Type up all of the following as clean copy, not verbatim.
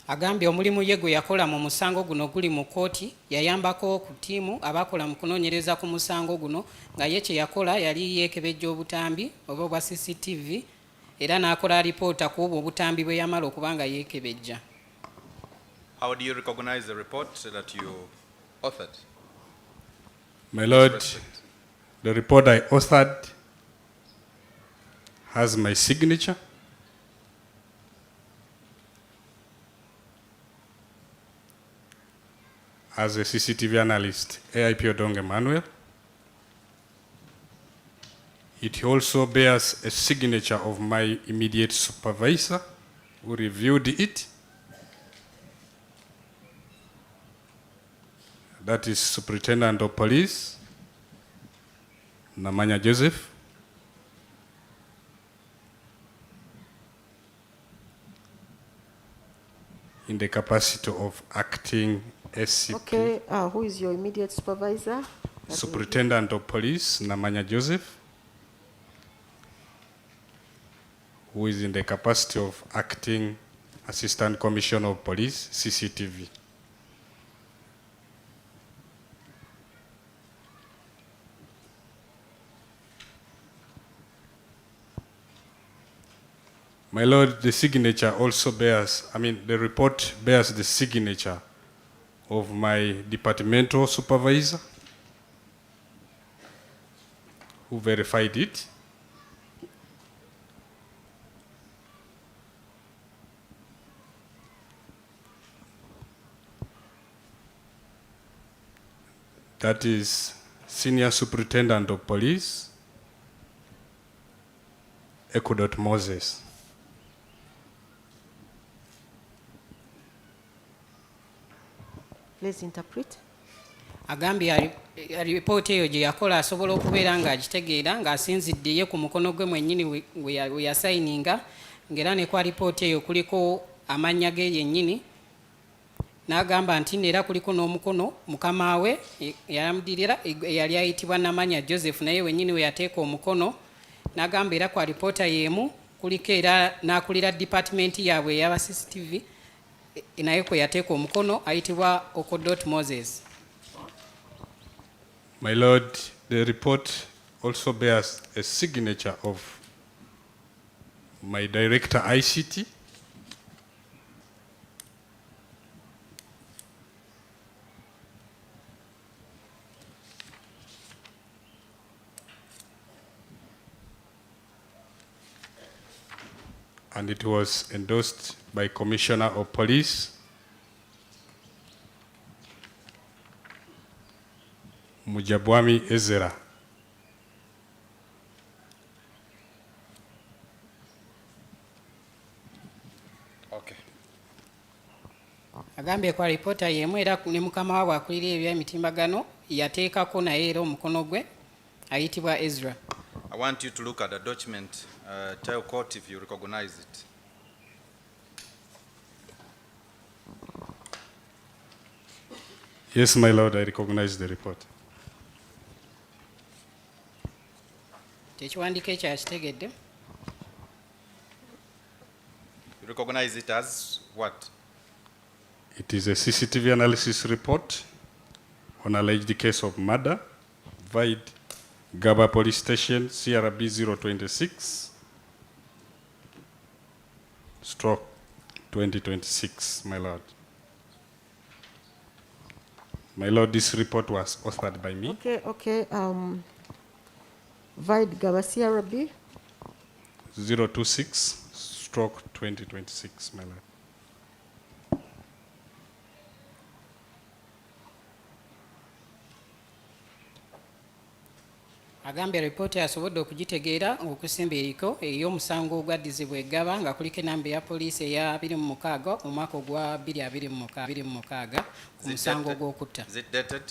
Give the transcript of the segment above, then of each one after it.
Agambye omulimu ye gwe yakola mu musango guno guli mu kkooti yayambako ku ttiimu abakola mu kunoonyereza ku musango guno nga ye kye yakola yali yeekebejja obutambi oba obwa CCTV era n'akola alipoota ku obwo obutambi bwe yamala okuba nga yeekebejja. How do you recognize the report that you authored? My Lord, the report I authored has my signature. As a CCTV analyst, AIP Odong Emmanuel. It also bears a signature of my immediate supervisor who reviewed it. That is Superintendent of Police, Namanya Joseph. In the capacity of acting SCP. Okay, who is your immediate supervisor? Superintendent of Police, Namanya Joseph, who is in the capacity of acting Assistant Commissioner of Police, CCTV. My Lord, the signature also bears, the report bears the signature of my departmental supervisor who verified it. That is Senior Superintendent of Police, Ekudot Moses. Please interpret. Agambye alipoota eyo gye yakola asobola okubeera ng'agitegeera ng'asinzidde ye ku mukono gwe mwennyini we yasayininga ng'era ne ku alipoota eyo kuliko amannya ge yennyini n'agamba nti era kuliko n'omukono mukama we yamudirira eyali ayitibwa Namanya Joseph naye wennyini we yateeka omukono n'agamba era ku alipoota y'emu kuliko era n'akulira dipatimenti yaabwe ey'aba CCTV naye kwe yateeka omukono ayitibwa Okodot Moses. My Lord, the report also bears a signature of my Director ICT, and it was endorsed by Commissioner of Police, Mujabwami Ezra. Okay. Agambye kwa reporter yemu era ne mukama waabwe akulira eby'emitimbagano yateekako naye era omukono gwe ayitibwa Ezra. I want you to look at the document. Tell court if you recognize it. Yes, my Lord, I recognize the report. Tekiwandiiko ekyo akitegedde. You recognize it as what? It is a CCTV analysis report on alleged case of murder, Vide, Gaba Police Station, CRB 026, stroke 2026, my Lord. My Lord, this report was authored by me. Okay. Vide Gaba CRB 026, stroke 2026, my Lord. Agambye alipoota yasobodde okugitegeera okusemba eriko ey'omusango ogwaddizibwa eggaba nga kuliko enamba ya poliisi eya 26 mu mwaka ogwa 2026 ku musango ogw'okutta. Is it dated?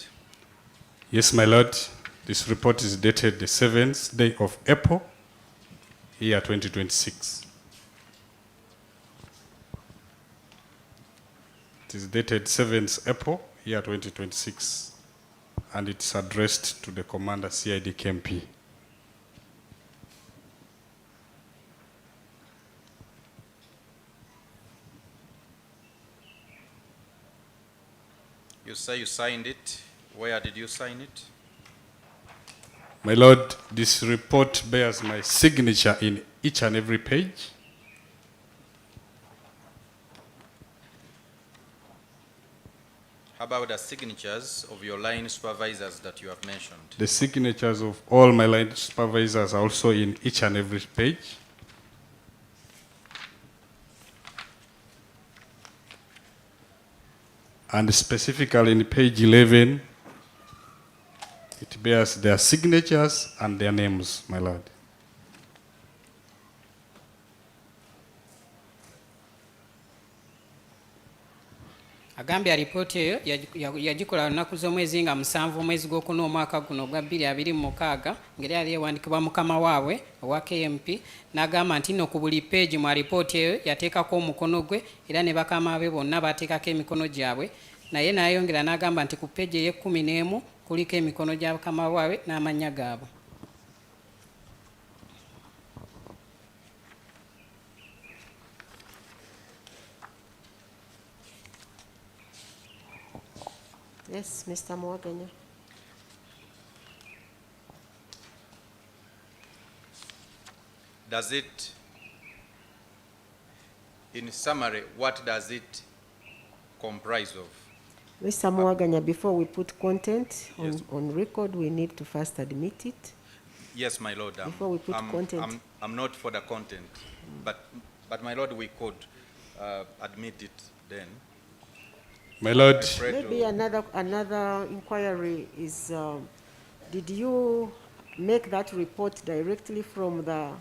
Yes, my Lord. This report is dated the 7th day of April, year 2026. It is dated 7th April, year 2026. And it's addressed to the Commander CID KMP. say you signed it. Where did you sign it? My Lord, this report bears my signature in each and every page. How about the signatures of your line supervisors that you have mentioned? The signatures of all my line supervisors are also in each and every page. And specifically in page 11, it bears their signatures and their names, my Lord. agambye alipooti eyo yagikola lunaku z'omwezi nga 7 omwezi gw'okuna omwaka guno gwa 2026 ngeri yali ewandikibwa mukama waabwe owa KMP n'agamba nti nno ku buli peegi mu alipooti eyo yateekako omukono gwe era ne bakama be bonna bateekako emikono gyabwe naye n'ayongera n'agamba nti ku peegi ey'e11 kuliko emikono gya bakama waabwe n'amannya gaabwe. Yes, Mr. Mwaganya. Does it, in summary, what does it comprise of? Mr. Mwaganya, before we put content Yes. on record, we need to first admit it. Yes, my lord. Before we put content. I'm not for the content, but my lord, we could admit it then. My Lord, Maybe another inquiry is, did you make that report directly from the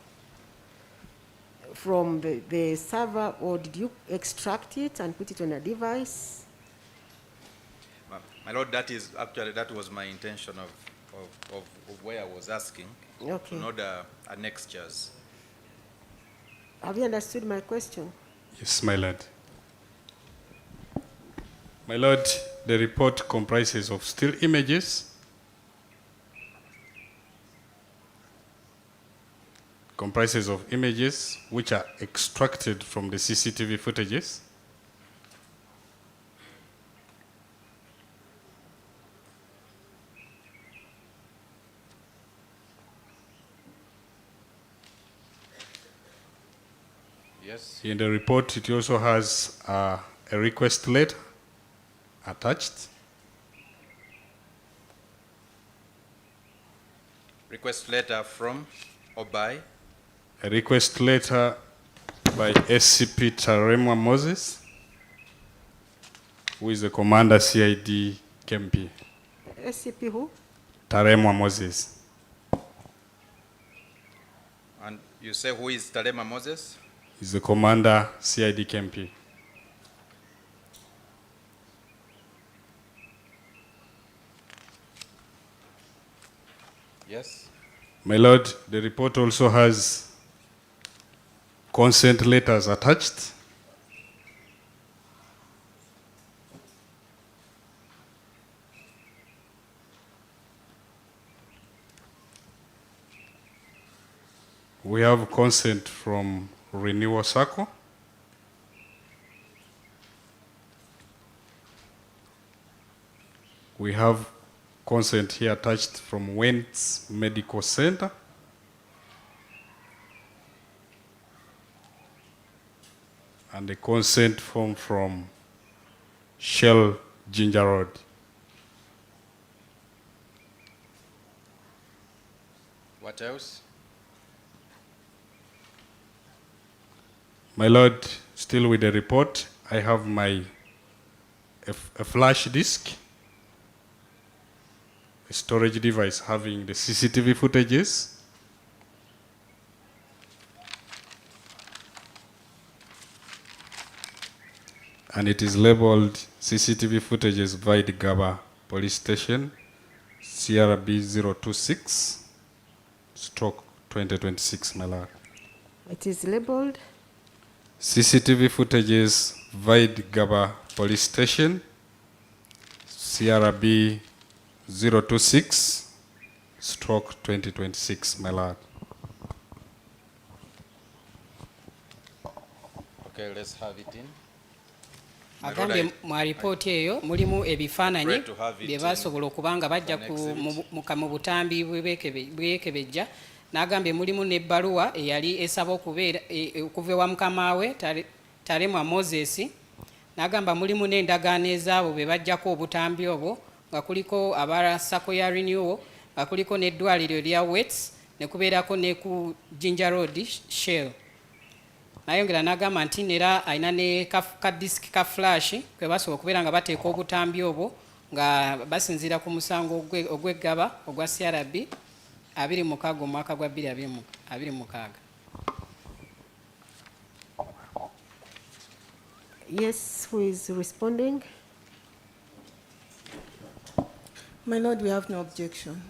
server, or did you extract it and put it on a device? My lord, that was my intention of where I was asking. Okay. Not the annexures. Have you understood my question? yes, my Lord. My Lord, the report comprises of still images, which are extracted from the CCTV footages. Yes. In the report, it also has a request letter attached. Request letter from or by? A request letter by SCP Taremwa Moses, who is the commander CID KMP. SCP who? Taremwa Moses. And you say who is Talema Moses? He's the commander CID KMP. Yes. My Lord, the report also has consent letters attached. We have consent from Renewal Circle. We have consent here attached from Wentz Medical Center. And the consent form from Shell Ginger Road. What else? My Lord, still with the report, I have a flash disk, a storage device having the CCTV footages, and it is labeled CCTV footages by the Gaba Police Station, CRB 026, stroke 2026, my Lord. It is labeled? CCTV footages Vide Gaba Police Station, CRB 026, stroke 2026, my Lord. Okay, let's have it in. agambye mu alipooti eyo mulimu ebifaananyi Great to have it bye basobola okuba nga bajja mu butambi bwekebejja. N'agambye mulimu n'ebbaluwa eyali esaba okuva ewa mukama we Talemwa Moses. N'agamba mulimu n'endagaano ezaabo be bajjako obutambi obwo, nga kuliko aba Sako ya Renewal, nga kuliko n'eddwaliro lya Wets, ne kubeerako ne ku Jinja Road Shell. Nayongera n'agamba nti nera alina ne ka disiki ka flash kwe basobola okubeera nga bateeka obutambi obwo nga basinziira ku musango ogw'eggaba ogwa CRB 26 omwaka gwa 2026. Yes, who is responding? My Lord, we have no objection.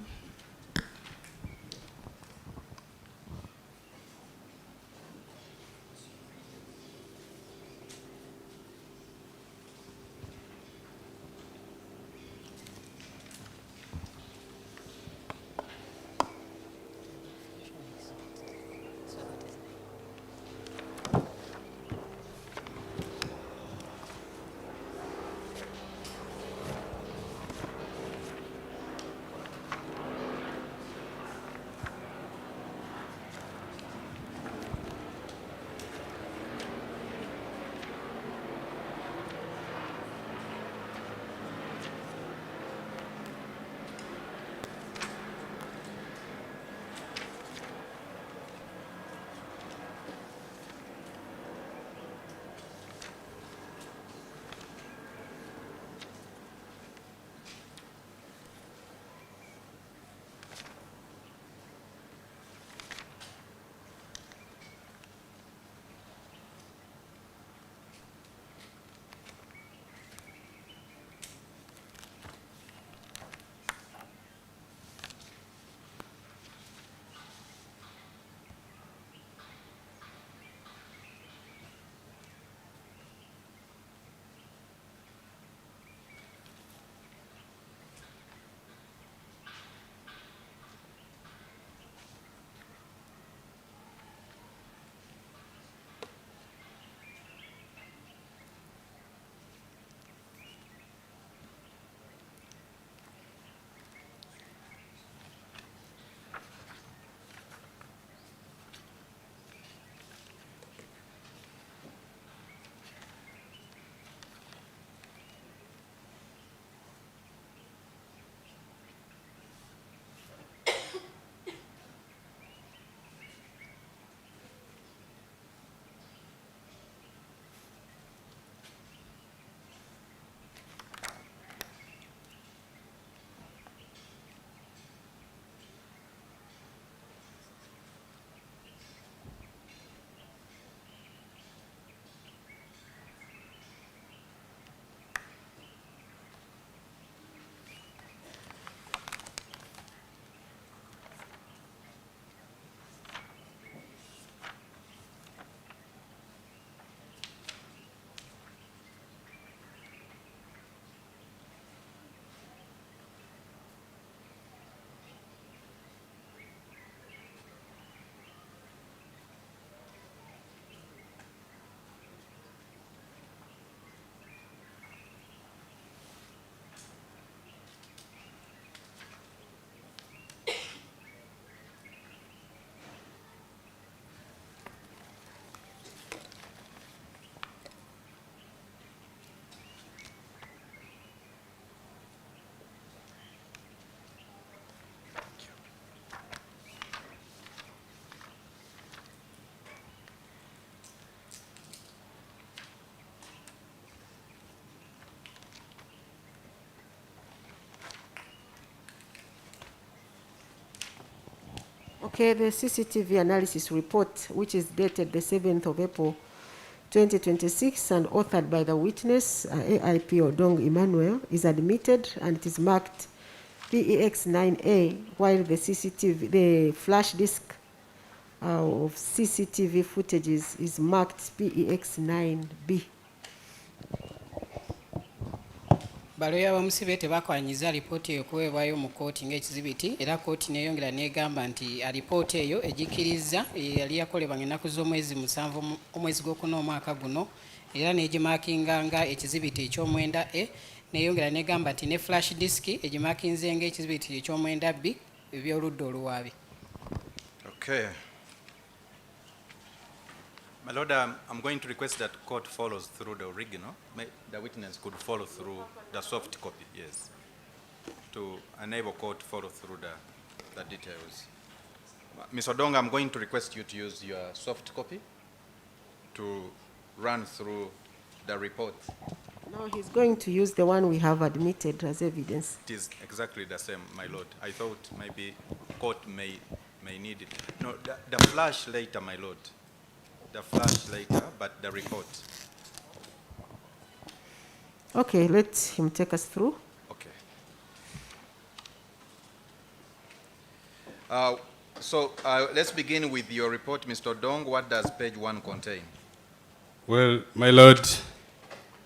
Okay, the CCTV analysis report, which is dated the 7th of April 2026 and authored by the witness, AIP Odong Emmanuel, is admitted and it is marked PEX 9A, while the flash disk of CCTV footages is marked PEX 9B. Baloya bamusibe tebakwanyiza alipooti eyo okuweebwayo mu kkooti ng'ekizibiti, era kkooti neeyongera n'egamba nti alipooti eyo egikkiriza yali yakolebwa ennaku z'omwezi 7 omwezi gw'okuna omwaka guno era n'egimakinga nga ekizibiti eky'omwenda A, neyongera negamba nti ne flash disk egimakinze nga ekizibiti eky'omwenda B ebyoludda oluwaabi. Okay. My Lord, I'm going to request that court follows through the original. The witness could follow through the soft copy, yes, to enable court to follow through the details. Ms. Odonga, I'm going to request you to use your soft copy to run through the report. No, he's going to use the one we have admitted as evidence. It is exactly the same, my Lord. I thought maybe court may need it. No, the flash later, my Lord. The flash later, but the report. Okay, let him take us through. Okay. So let's begin with your report, Mr. Dong. What does page 1 contain? Well, my Lord,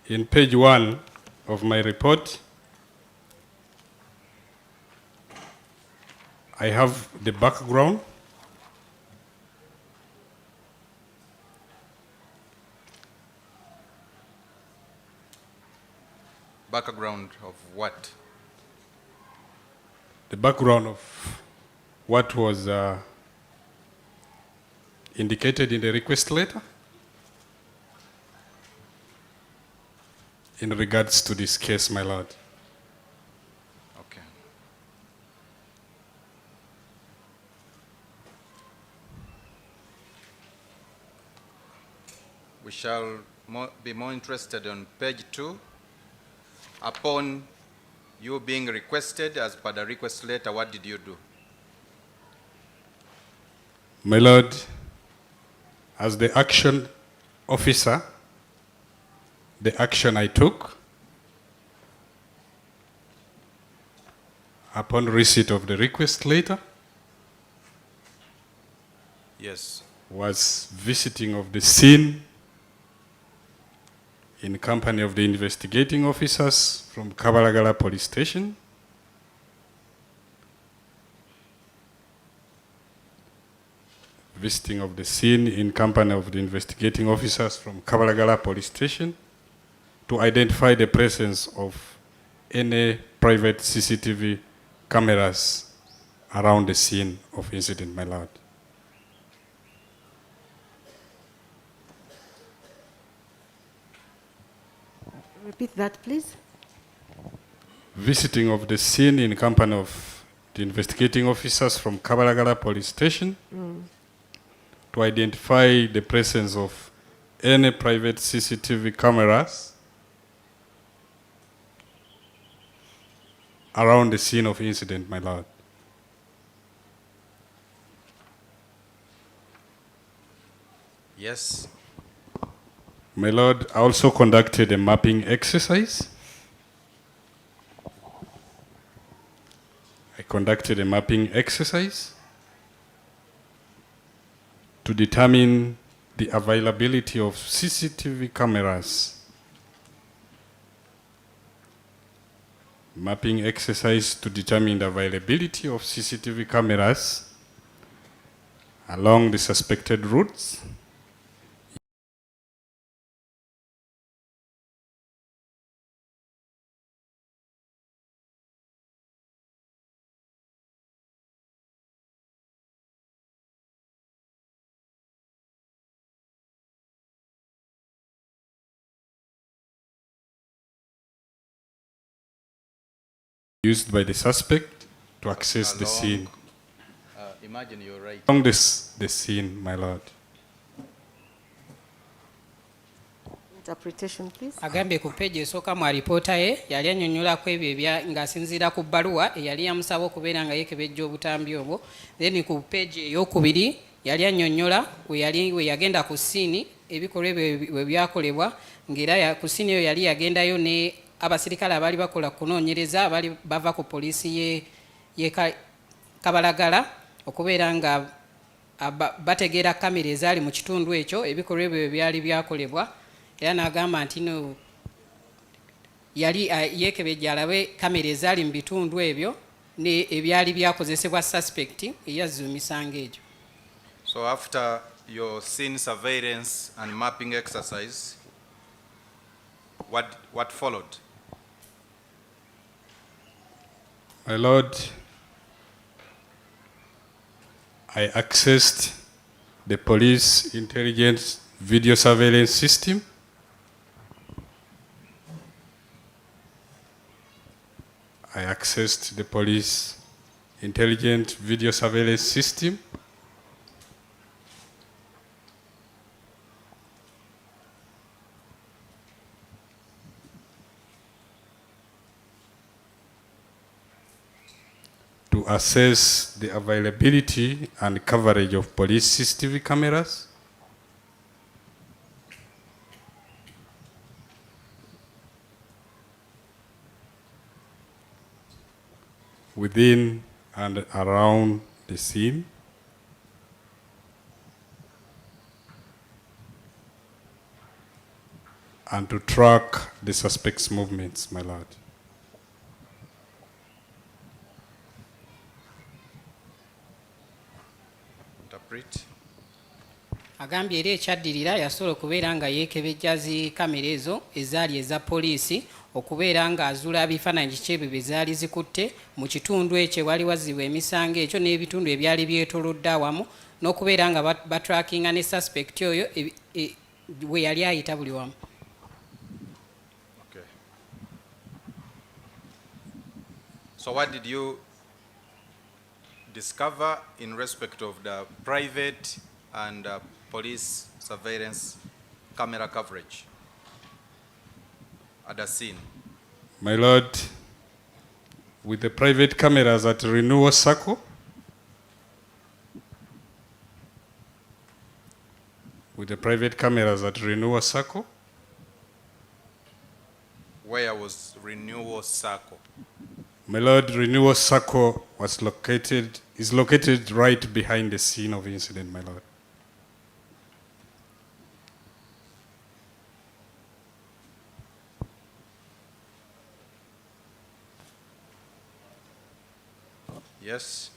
in page 1 of my report, I have the background. Background of what? The background of what was indicated in the request letter in regards to this case, my Lord. Okay. We shall be more interested on page 2. Upon you being requested as per the request letter, what did you do? My Lord, as the action officer, the action I took upon receipt of the request letter Yes. was visiting of the scene in company of the investigating officers from Kabalagala Police Station, visiting of the scene in company of the investigating officers from Kabalagala Police Station to identify the presence of any private CCTV cameras around the scene of incident, my Lord. Repeat that, please. Visiting of the scene in company of the investigating officers from Kabalagala Police Station to identify the presence of any private CCTV cameras around the scene of incident, my Lord. Yes. My Lord, I also conducted a mapping exercise. I conducted a mapping exercise to determine the availability of CCTV cameras. Mapping exercise to determine the availability of CCTV cameras along the suspected routes, used by the suspect to access the scene. Imagine you're right. Along the scene, my Lord. Interpretation, please. Agambye ku page esooka mu alipoota ye yali annyonnyolako ebyo ng'asinziira ku bbaluwa eyali yamusaba okubeera nga yeekebejja obutambi obwo. Then ku page ey'okubiri yali annyonnyola we yagenda ku siini ebikolwa bwe byakolebwa, ng'era ku siini eyo yali yagendayo ne abasirikale abaali bakola kunoonyereza abaali bava ku poliisi ye Kabalagala okubeera nga bategeera kamera ezaali mu kitundu ekyo ebikolwa ebyo byali byakolebwa. Era n'agamba nti no yali yeekebejja alabe kamera ezaali mu bitundu ebyo ebyali byakozesebwa suspect eyazza emisango egyo. So after your scene surveillance and mapping exercise, What followed? My Lord, I accessed the police intelligence video surveillance system. I accessed the police intelligent video surveillance system. To assess the availability and coverage of police CCTV cameras. Within and around the scene. And to track the suspect's movements, my Lord. Interpret. Agambye era ekyaddirira yasobola okubeera nga yeekebejja zi kamera ezo ezaali eza poliisi okubeera ng'azuula ebifaananyi kiki ebyo bye zaali zikutte mu kitundu ekyo ewali wazzibwa emisango ekyo n'ebitundu ebyali byetoolodde awamu n'okubeera nga batrackinga ne suspect oyo we yali ayita buli wamu. Okay. So what did you discover in respect of the private and police surveillance camera coverage at the scene? My Lord, with the private cameras at Renewal Circle, Where was Renewal Circle? my Lord, Renewal Circle is located right behind the scene of incident, my Lord. Yes.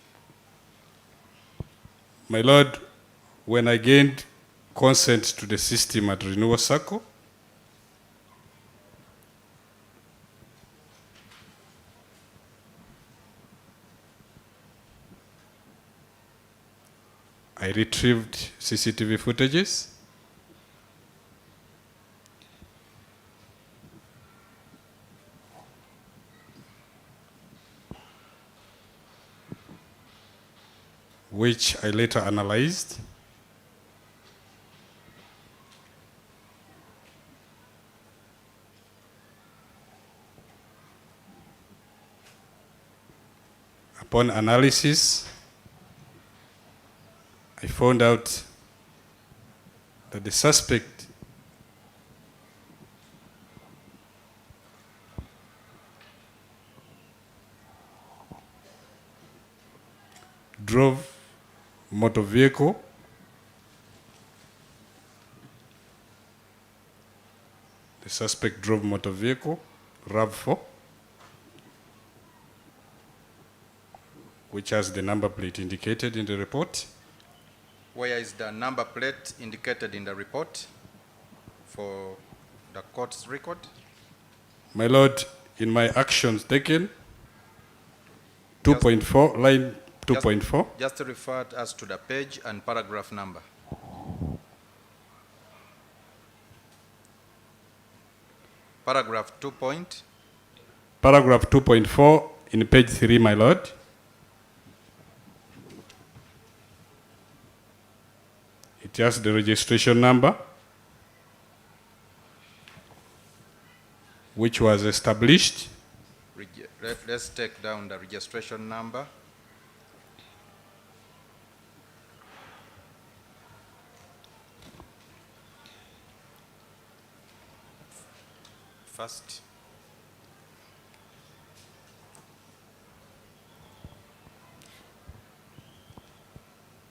My Lord, when I gained consent to the system at Renewal Circle, I retrieved CCTV footages. Which I later analyzed. Upon analysis, I found out that the suspect drove motor vehicle RAV4, which has the number plate indicated in the report. Where is the number plate indicated in the report for the court's record? My Lord, in my actions taken, 2.4, line 2.4. Just refer us to the page and paragraph number. Paragraph 2 point. Paragraph 2.4 in page 3, my Lord. It has the registration number, which was established. Let's take down the registration number. First.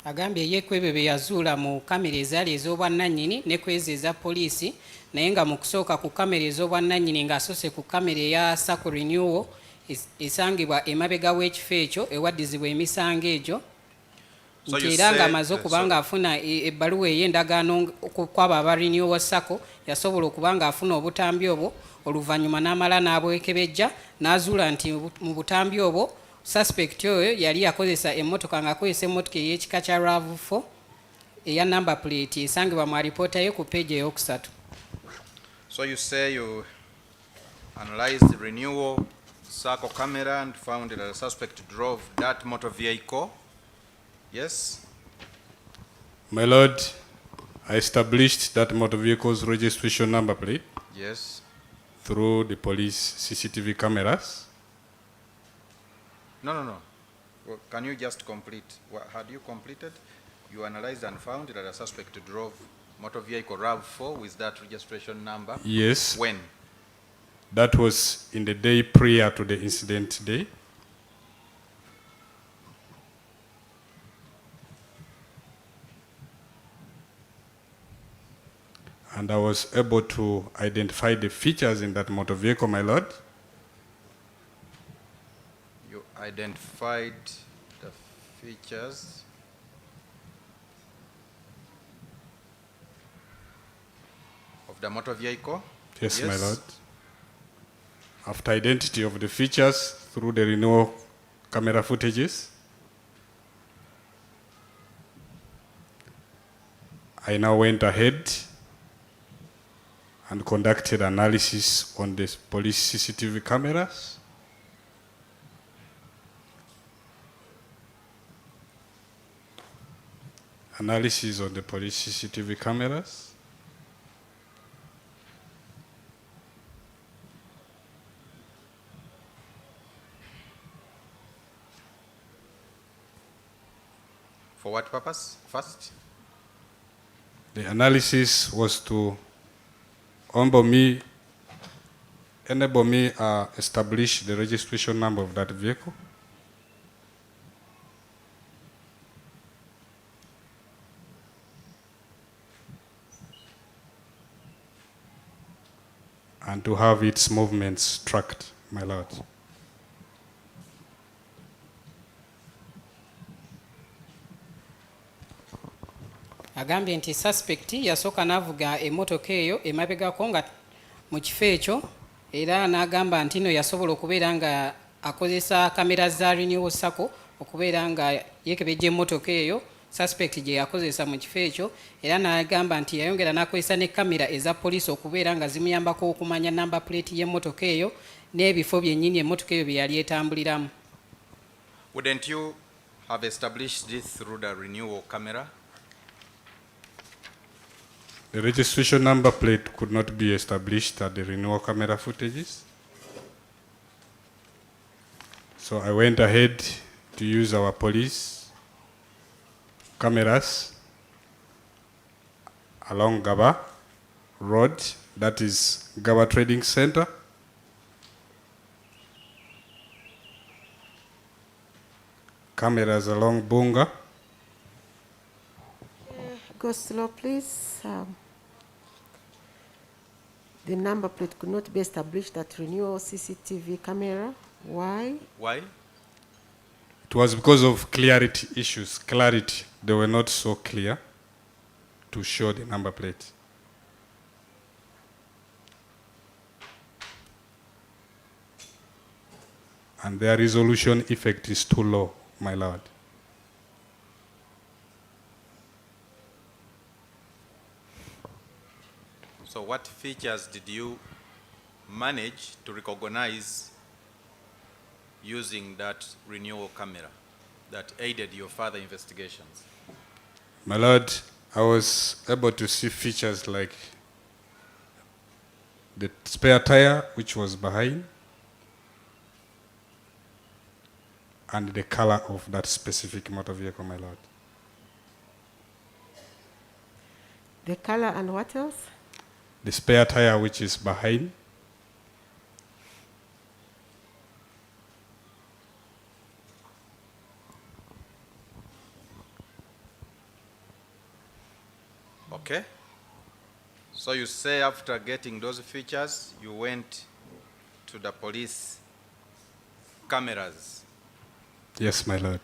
Agambye ye kwebyo bye yazuula mu kamera ezaali ez'obwannannyini ne kwezi eza poliisi naye nga mu kusooka ku kamera ez'obwannannyini ng'asoose ku kamera eya Sacco Renewal esangibwa emabega w'ekifo ekyo ewaddizibwa emisango egyo. So nti you era say- ng'amaze okuba sorry. ng'afuna ebbaluwa ey'endagaano kwabo abarinio wa sako yasobola okuba ng'afuna obutambi obwo oluvannyuma n'amala n'abwekebejja n'azuula nti mu butambi obwo suspect oyo yali yakozesa emmotoka ng'akozesa emmotoka ey'ekika kya RAV4 eya number plate esangibwa mu alipoota ye ku peegi ey'okusatu. So you say you analyzed the renewal circle camera and found that the suspect drove that motor vehicle. Yes? My Lord, I established that motor vehicle's registration number plate Yes. through the police CCTV cameras. No. Well, can you just complete? What had you completed? You analyzed and found that the suspect drove motor vehicle RAV4 with that registration number. Yes, When? that was in the day prior to the incident day. And I was able to identify the features in that motor vehicle, my Lord. You identified the features. Of the motor vehicle? Yes, my Lord. After identity of the features through the renewal camera footages, I now went ahead and conducted analysis on the police CCTV cameras. Analysis on the police CCTV cameras. For what purpose? First? The analysis was to enable me establish the registration number of that vehicle. And to have its movements tracked, my Lord. Agambye nti suspect yasooka n'avuga emmotoka eyo emabegako nga mu kifo ekyo era n'agamba nti no yasobola okubeera nga akozesa kamera za renewal sako okubeera nga yekebejja emmotoka eyo suspect gye yakozesa mu kifo ekyo era n'agamba nti yayongera n'akozesa ne kamera eza poliisi okubeera nga zimuyambako okumanya number plate y'emmotoka eyo n'ebifo byennyini emmotoka eyo bye yali etambuliramu. Wouldn't you have established this through the renewal camera? The registration number plate could not be established at the renewal camera footages. So I went ahead to use our police cameras along Gaba Road, that is Gaba Trading Center. Cameras along Bunga. Go slow, please. The number plate could not be established at renewal CCTV camera. Why? Why? It was because of clarity issues. Clarity, they were not so clear to show the number plate. And their resolution effect is too low, my Lord. So what features did you manage to recognize using that renewal camera that aided your further investigations? My Lord, I was able to see features like the spare tire, which was behind, and the color of that specific motor vehicle, my Lord. The color and what else? The spare tire, which is behind, Okay. So you say after getting those features, you went to the police cameras. yes, my Lord.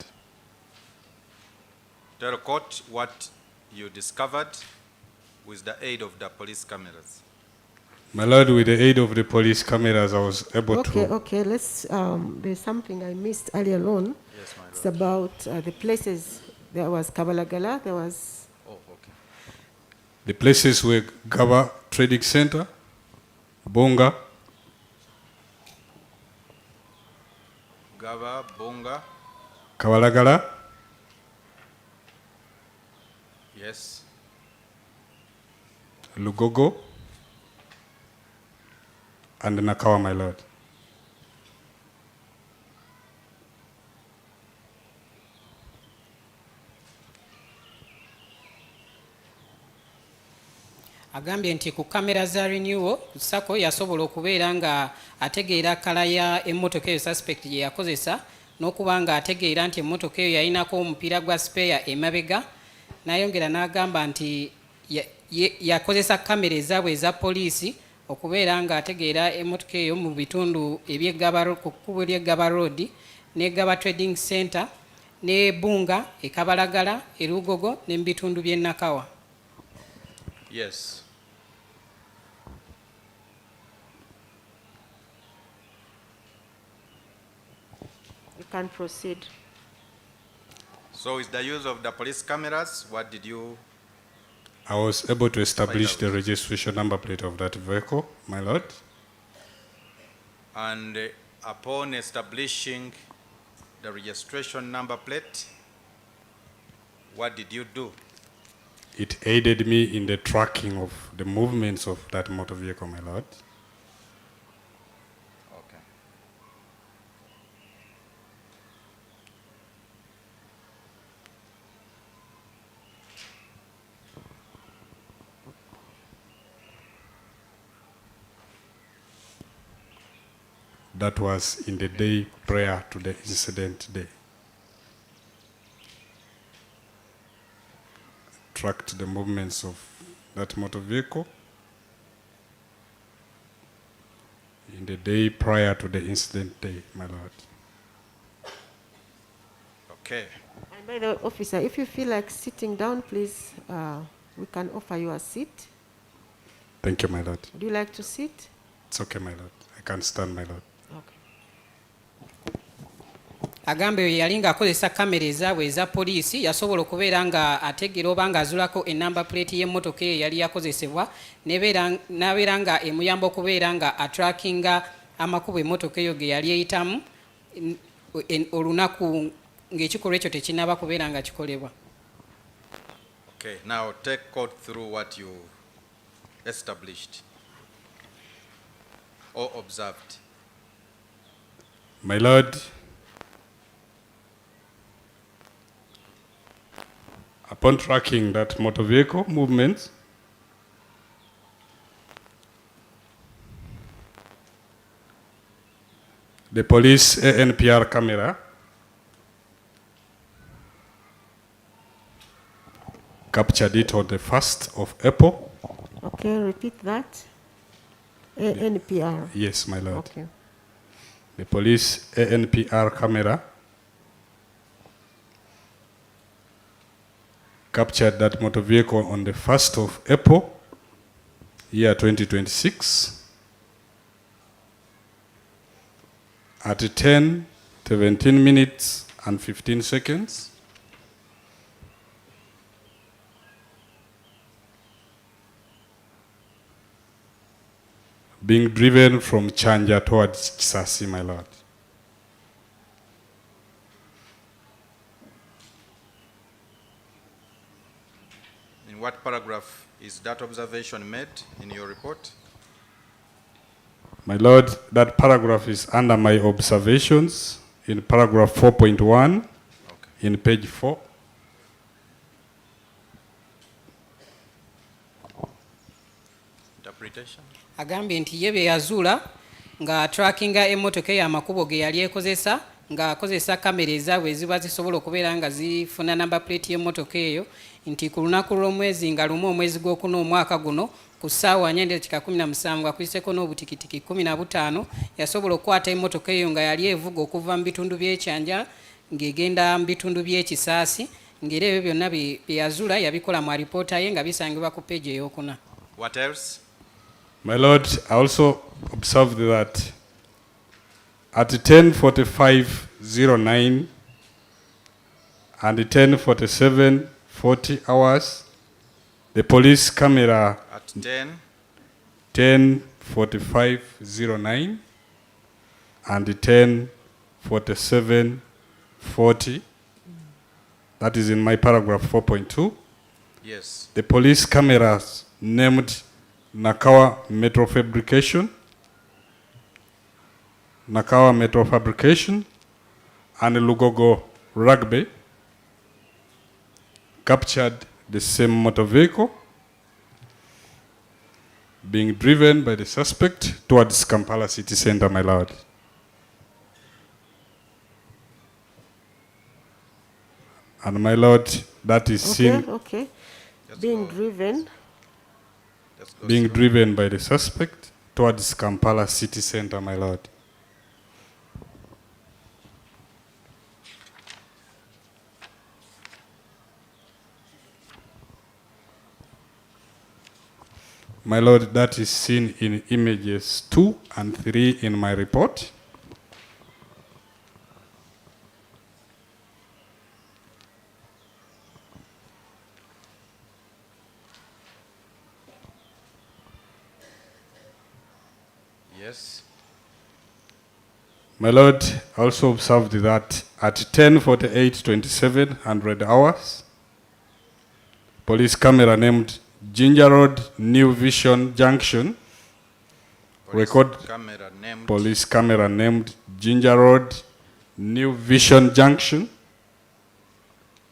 Tell the court what you discovered with the aid of the police cameras. My Lord, with the aid of the police cameras, I was able Okay, to... okay, let's, there's something I missed earlier on. Yes, my It's lord. about the places. There was Kabalagala, there was, Oh, okay. The places were Gaba Trading Center, Bonga, Gaba, Bonga, Kawalagala, yes. Lugogo, and Nakawa, my Lord. agambye nti ku kamera za renewal Sako yasobola okubeera nga ategeera kala ya emmotoka eyo suspect gye yakozesa n'okuba nga ategeera nti emmotoka eyo yalinako omupiira gwa spare emabega, n'ayongera n'agamba nti yakozesa kamera ezaabwe eza poliisi okubeera nga ategeera emmotoka eyo mu bitundu ku kkubo ly'eggaba road n'eggaba trading center ne Bunga, Ekabalagala, Erugogo ne mu bitundu by'e Nakawa. Yes. you can proceed. So with the use of the police cameras, what did you? I was able to establish out. the registration number plate of that vehicle, my Lord. And upon establishing the registration number plate, what did you do? It aided me in the tracking of the movements of that motor vehicle, my Lord. Okay. That was in the day prior to the incident day. Tracked the movements of that motor vehicle in the day prior to the incident day, my Lord. Okay. And by the way, officer, if you feel like sitting down, please, we can offer you a seat. Thank you, my Lord. Would you like to sit? It's okay, my Lord. I can stand, my Lord. Okay. Agambe yali ng'akozesa kamera ezaabwe eza poliisi yasobola okubeera nga ategeera oba ng'azulako enamba plate y'emmotoka eyo yali yakozesebwa n'abeera nga emuyamba okubeera nga atrackinga amakubo emmotoka eyo ge yali eyitamu olunaku ng'ekikolwa ekyo tekinnaba kubeera nga kikolebwa. Okay. Now take court through what you established or observed. My Lord, upon tracking that motor vehicle movements, the police ANPR camera captured it on the 1st of April. Okay, repeat that. ANPR. Yes, my Lord. Okay. The police ANPR camera captured that motor vehicle on the 1st of April, year 2026, at 10:17 minutes and 15 seconds. Being driven from Chanja towards Chisasi, my Lord. In what paragraph is that observation made in your report? My Lord, that paragraph is under my observations in paragraph 4.1 Okay. in page 4. Interpretation? Agambye nti ye bye yazuula nga trackinga emmotoka eyo amakubo ge yali ekozesa ng'akozesa kamera ezaabwe eziba zisobola okubeera nga zifuna namba plate y'emmotoka eyo nti ku lunaku lw'omwezi nga lumu omwezi gw'okuna omwaka guno ku ssaawa 4:17 akwiseko n'obutikitiki 15 yasobola okukwata emmotoka eyo nga yali evuga okuva mu bitundu by'ekyanja ng'egenda mu bitundu by'ekisaasi ng'era ebyo byonna bye yazula yabikola mu alipoota ye nga bisangibwa ku page ey'okuna. What else? My Lord, I also observed that at 10:45:09 and 10:47:40 hours, the police camera At 10, 10:45:09 and 10:47:40, that is in my paragraph 4.2, yes. the police cameras named Nakawa Metal Fabrication, and Lugogo Rugby captured the same motor vehicle being driven by the suspect towards Kampala city center, my Lord. And my Lord, that is seen Okay. Let's Being go. driven. Let's go being through. driven by the suspect towards Kampala city center, my Lord. My Lord, that is seen in images 2 and 3 in my report. Yes. My Lord, I also observed that at 10:48:27 hours, police camera named Ginger Road New Vision Junction, police camera named Ginger Road New Vision Junction,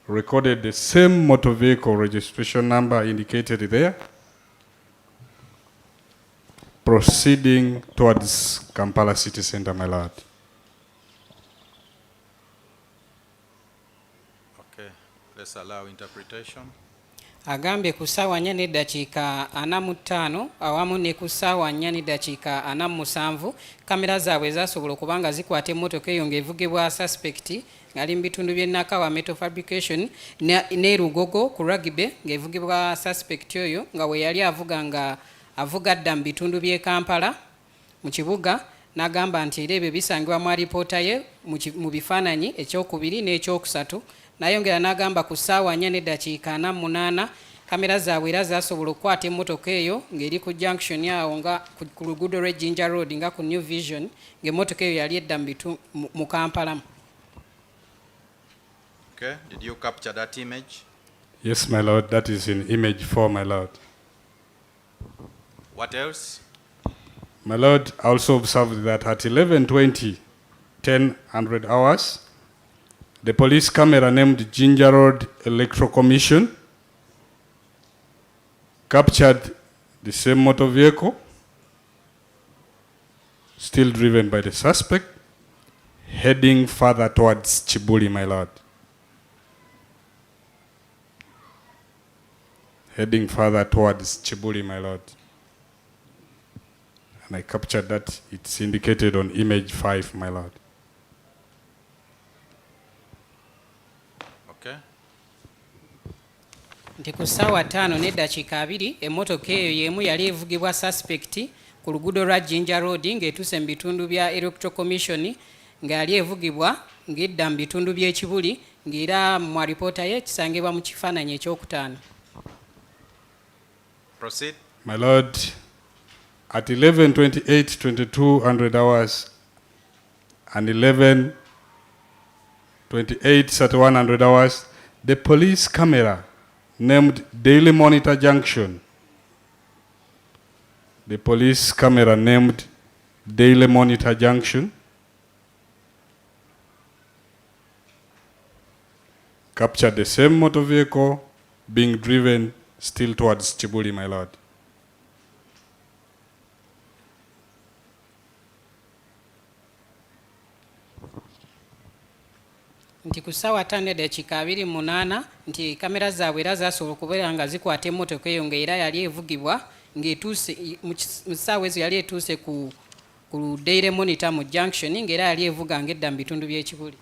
recorded the same motor vehicle registration number indicated there, proceeding towards Kampala city center, my Lord. Okay. Let's allow interpretation. Agambye ku ssaawa 4:45 awamu ne ku ssaawa 4:47 kamera zaabwe zasobola okuba nga zikwata emmotoka eyo ng'evugibwa suspect ng'ali mu bitundu by'e Nakawa Metal Fabrication ne Lugogo ku Rugby ng'evugibwa suspect oyo nga we yali avuga dda mu bitundu by'e Kampala mu kibuga, n'agamba nti era ebyo bisangibwa mu alipoota ye mu bifaananyi ekyokubiri n'ekyokusatu. Nayongera n'agamba ku ssaawa 4:48 kamera zaabwe era zasobola okukwata emmotoka eyo ng'eri ku junction yawo nga ku luguudo lw'e Ginger Road nga ku New Vision ng'emmotoka eyo yali edda mu Kampala. Okay. Did you capture that image? Yes, my Lord, that is in image 4, my Lord. What else? My Lord, I also observed that at 11:20, 10 hours, the police camera named Ginger Road Electoral Commission captured the same motor vehicle, still driven by the suspect, heading further towards Chibuli, my Lord. Heading further towards Chibuli, my Lord. And I captured that. It's indicated on image 5, my Lord. Okay. Nti ku ssaawa 5:02 emmotoka eyo y'emu yali evugibwa suspect ku luguudo lwa Ginger Road ng'etuuse mu bitundu bya Electoral Commission ng'ali evugibwa ng'edda mu bitundu by'Ekibuli ng'era mu alipoota ye kisangibwa mu kifaananyi ekyokutaano. Proceed. My Lord, at 11:28:22 hours and 11:28:31 hours, the police camera named Daily Monitor Junction, the police camera named Daily Monitor Junction captured the same motor vehicle being driven still towards Chibuli, my Lord. Nti ku ssaawa 5:28 nti kamera zaabwe era zasobola okubeera nga zikwata emmotoka eyo ng'era yali evugibwa ng'etuuse mu ssaawa ezo yali etuuse ku Daily Monitor mu junction ng'era yali evuga ng'edda mu bitundu by'Ekibuli.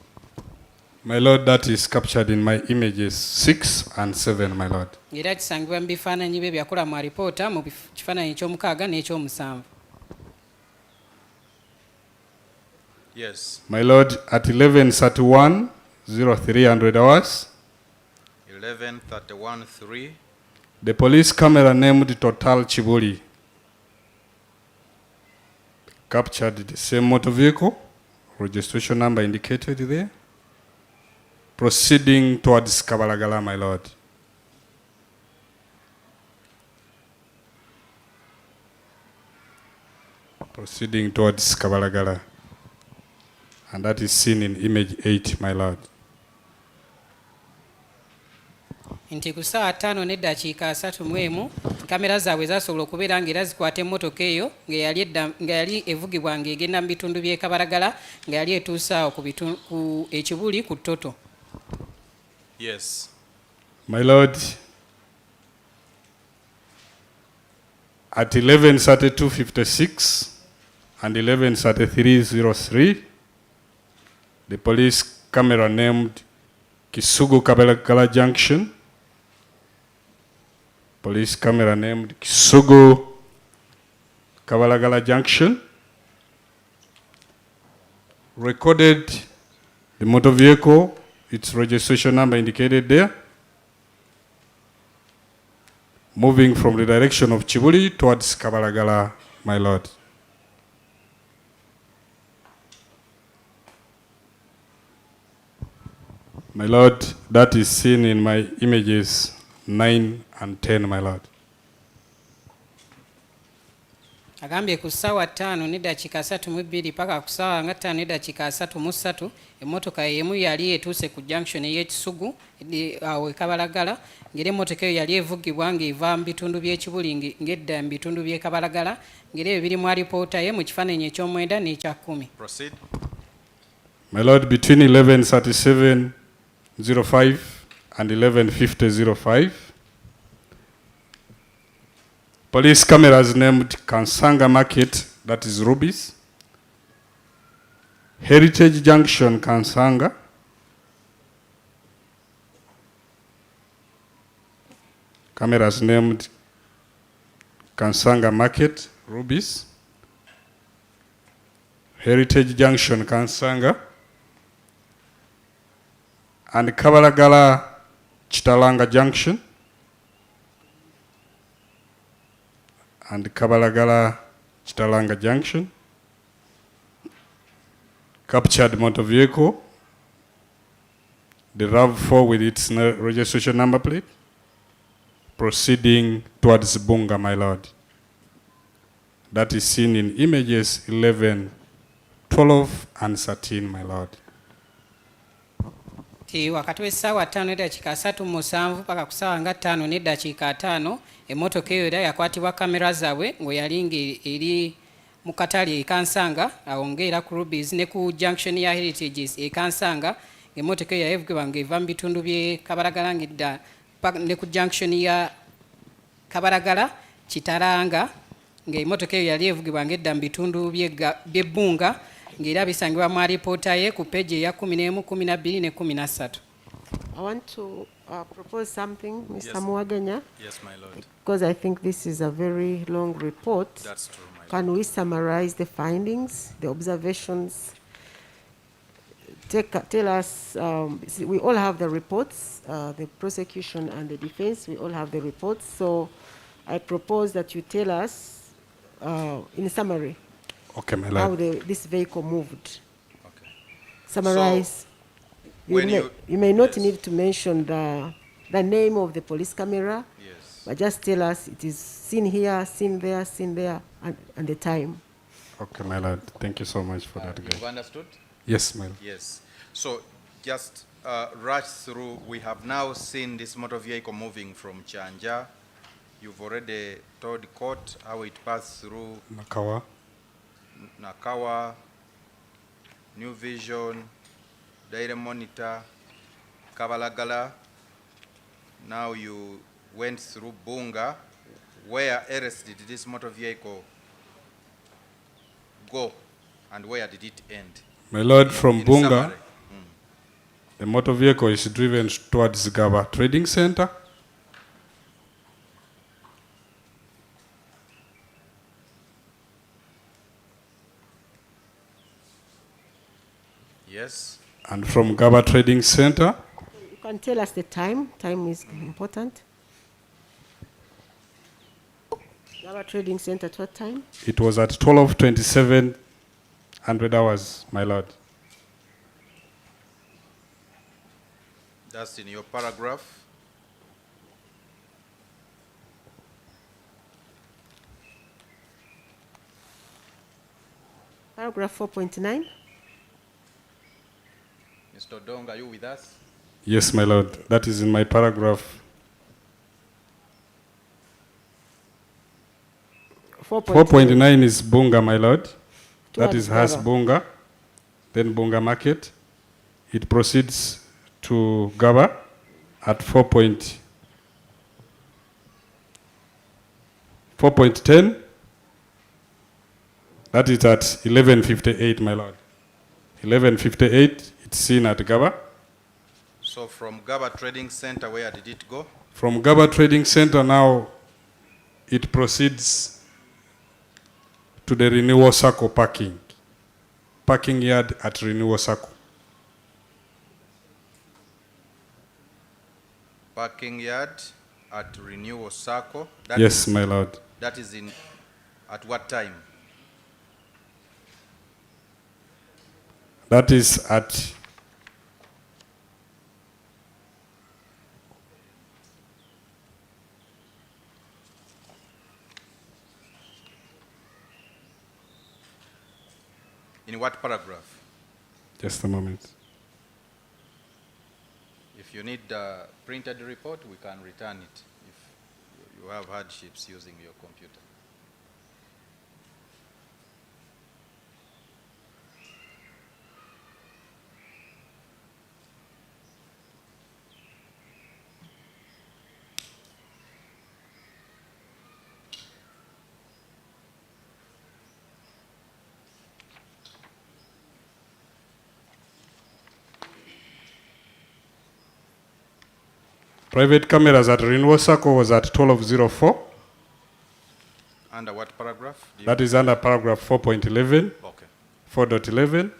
My Lord, that is captured in my images 6 and 7, my Lord. Era kisangibwa mu bifaananyi bye byakola mu alipoota mu kifaananyi eky'omukaaga n'ekyomusanvu. Yes. My Lord, at 11:31, 0300 hours, 11:31:3. the police camera named Total Chibuli captured the same motor vehicle, registration number indicated there, proceeding towards Kabalagala, my Lord. Proceeding towards Kabalagala. And that is seen in image 8, my Lord. Nti ku ssaawa 5:30 kamera zaabwe zasobola okubeera ng'era zikwata emmotoka eyo nga yali evugibwa ng'egenda mu bitundu by'e Kabalagala nga yali etuuse awo ku ekibuli ku Ttoto. Yes. My Lord, at 11:32:56 and 11:33:03, the police camera named Kisugu Kabalagala Junction, police camera named Kisugu Kabalagala Junction, recorded the motor vehicle, its registration number indicated there, moving from the direction of Chibuli towards Kabalagala, my Lord. My Lord, that is seen in my images 9 and 10, my Lord. Agambye ku ssaawa 5:32 paka ku ssaawa nga 5:33 emmotoka emu yali etuuse ku junction y'Ekisugu awo e Kabalagala ng'era emmotoka eyo yali evugibwa ng'eva mu bitundu by'Ekibuli ng'edda mu bitundu by'e Kabalagala ng'era ebyo biri mu alipoota ye mu kifaananyi eky'omwenda n'ekya 10. Proceed. My Lord, between 11:37:05 and 11:50:05, police cameras named Kansanga Market, that is Rubies, Heritage Junction, Kansanga, cameras named Kansanga Market, Rubies, Heritage Junction, Kansanga, and Kabalagala Chitalanga Junction, and Kabalagala Chitalanga Junction, captured motor vehicle, the RAV4 with its registration number plate, proceeding towards Bunga, my Lord. That is seen in images 11, 12, and 13, my Lord. Wakati w'essaawa 5:37 paka ku ssaawa nga 5:05 emmotoka eyo era yakwatibwa kamera zaabwe ng'we yali ng'eri mu katale e Kansanga awo ng'era ku Rubies ne ku junction ya Heritage e Kansanga emmotoka eyo yayevugibwa ng'eva mu bitundu by'e Kabalagala ng'edda ne ku junction ya Kabalagala Kitalanga ng'emmotoka eyo yali evugibwa ng'edda mu bitundu by'e Bunga ng'era bisangibwa mu alipoota ye ku page eya 11, 12 ne 13. I want to propose something, Mr. Yes. Mwaganya, Yes, my Lord. because I think this is a very long report. That's true, my Lord. Can we summarize the findings, the observations? Tell us, see, we all have the reports, the prosecution and the defense, we all have the reports. So I propose that you tell us, in summary, Okay, my how Lord. this vehicle moved. Okay. Summarize. when You may not yes. need to mention the name of the police camera, Yes. but just tell us it is seen here, seen there, and the time. Okay, my Lord. Thank you so much for that, You've guy. understood? Yes, my Lord. Yes. So just rush through. We have now seen this motor vehicle moving from Chanja. You've already told the court how it passed through Nakawa. Nakawa, New Vision, Daily Monitor, Kabalagala. Now you went through Bunga. Where else did this motor vehicle go, and where did it end? My Lord, from In Bunga, summary. The motor vehicle is driven towards Gaba Trading Center. Yes. And from Gaba Trading Center, You can tell us the time. Time is important. Our trading center at what time? it was at 12:27 hours, my lord. That's in your paragraph. Paragraph 4.9. Mr. Dong, are you with us? Yes, my lord. That is in my paragraph. 4.9 is Bunga, my lord. That is Has Gaba. Bunga, then Bunga Market. It proceeds to Gaba at 4.10. That is at 11:58, my lord. 11:58, it's seen at Gaba. So from Gaba Trading Center, where did it go? From Gaba Trading Center now, it proceeds to the Renewal Circle parking yard at Renewal Circle. Parking yard at Renewal Circle. Yes, my lord. That is in, at what time? That is at In what paragraph? just a moment. If you need a printed report, we can return it if you have hardships using your computer. Private cameras at Renewal Circle was at 12:04. Under what paragraph? Do you- That is under paragraph 4.11, Okay. 4.11.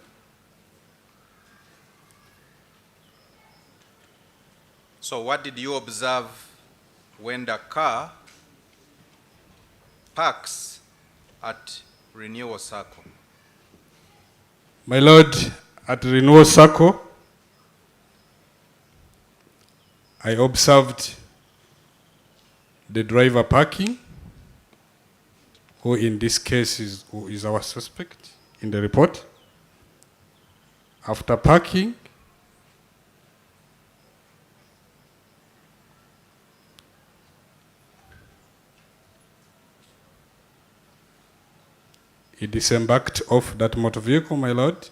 So what did you observe when the car parks at Renewal Circle? My lord, at Renewal Circle, I observed the driver parking, who in this case who is our suspect in the report. After parking, he disembarked off that motor vehicle, my lord.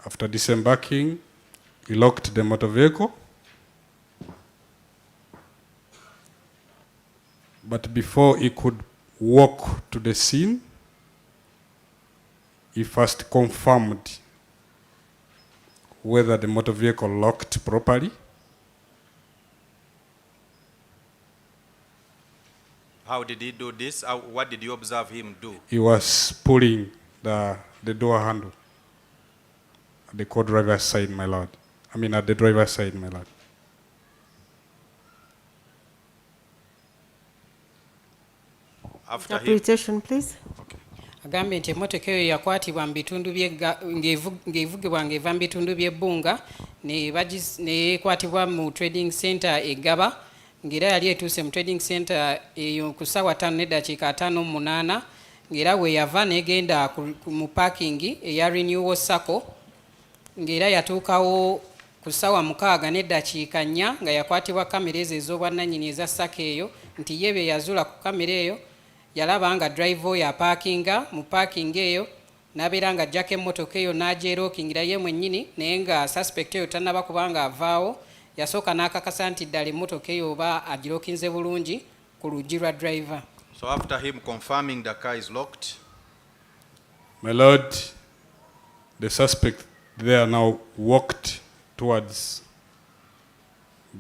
After disembarking, he locked the motor vehicle. But before he could walk to the scene, he first confirmed whether the motor vehicle locked properly. How did he do this? What did you observe him do? He was pulling the door handle at the co-driver's side, my lord. I mean, at the driver's side, my lord. After him, Interpretation, please. agambye nti emmotoka eyo yakwatibwa mu bitundu ng'evugibwa ng'eva mu bitundu by'ebbunga nekwatibwa mu trading center eggaba ng'era yali etuuse mu trading center eyo ku ssaawa 5:58 ng'era we yava n'egenda mu parking eya Renewal Circle ng'era yatuukawo ku ssaawa 6:04 nga yakwatibwa kamera ezo ez'obwannannyini eza ssaka eyo nti ye bye yazuula ku kamera eyo yalaba nga drive oyo apaakinga mu parking eyo n'abeera nga ajjako emmotoka eyo n'agyerookingira ye mwennyini naye nga suspect eyo tannaba kubanga avaawo yasooka n'akakasa nti ddala emmotoka eyo oba agirookinze bulungi ku luggi lwa driver. so after him confirming the car is locked, My Lord, the suspect there now walked towards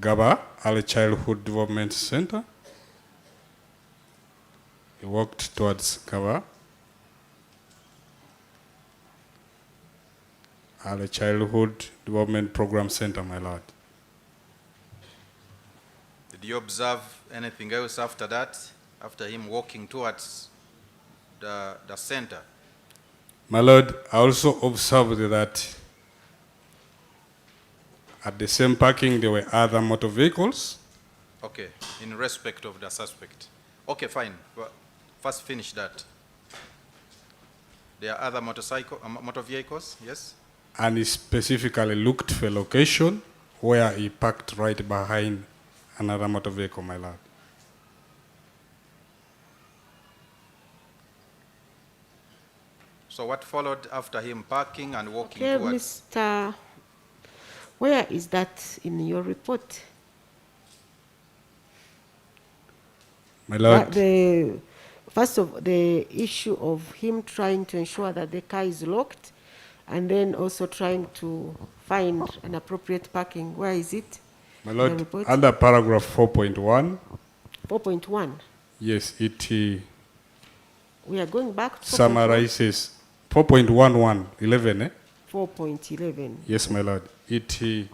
Gaba Early Childhood Development Center. He walked towards Gaba Early Childhood Development Program Center, my Lord. Did you observe anything else after that, after him walking towards the center? My Lord, I also observed that at the same parking there were other motor vehicles. Okay, in respect of the suspect. Okay, fine. Well, first finish that. There are other motor vehicles, yes? And he specifically looked for a location where he parked right behind another motor vehicle, my Lord. So what followed after him parking and walking Okay, towards? Mr. Where is that in your report? My Lord, First of the issue of him trying to ensure that the car is locked, and then also trying to find an appropriate parking. Where is it? my in the Lord, report? under paragraph 4.1, 4.1. yes, it We are going back to 4.1. summarizes 4.11, 11, 4.11. Yes, my Lord. It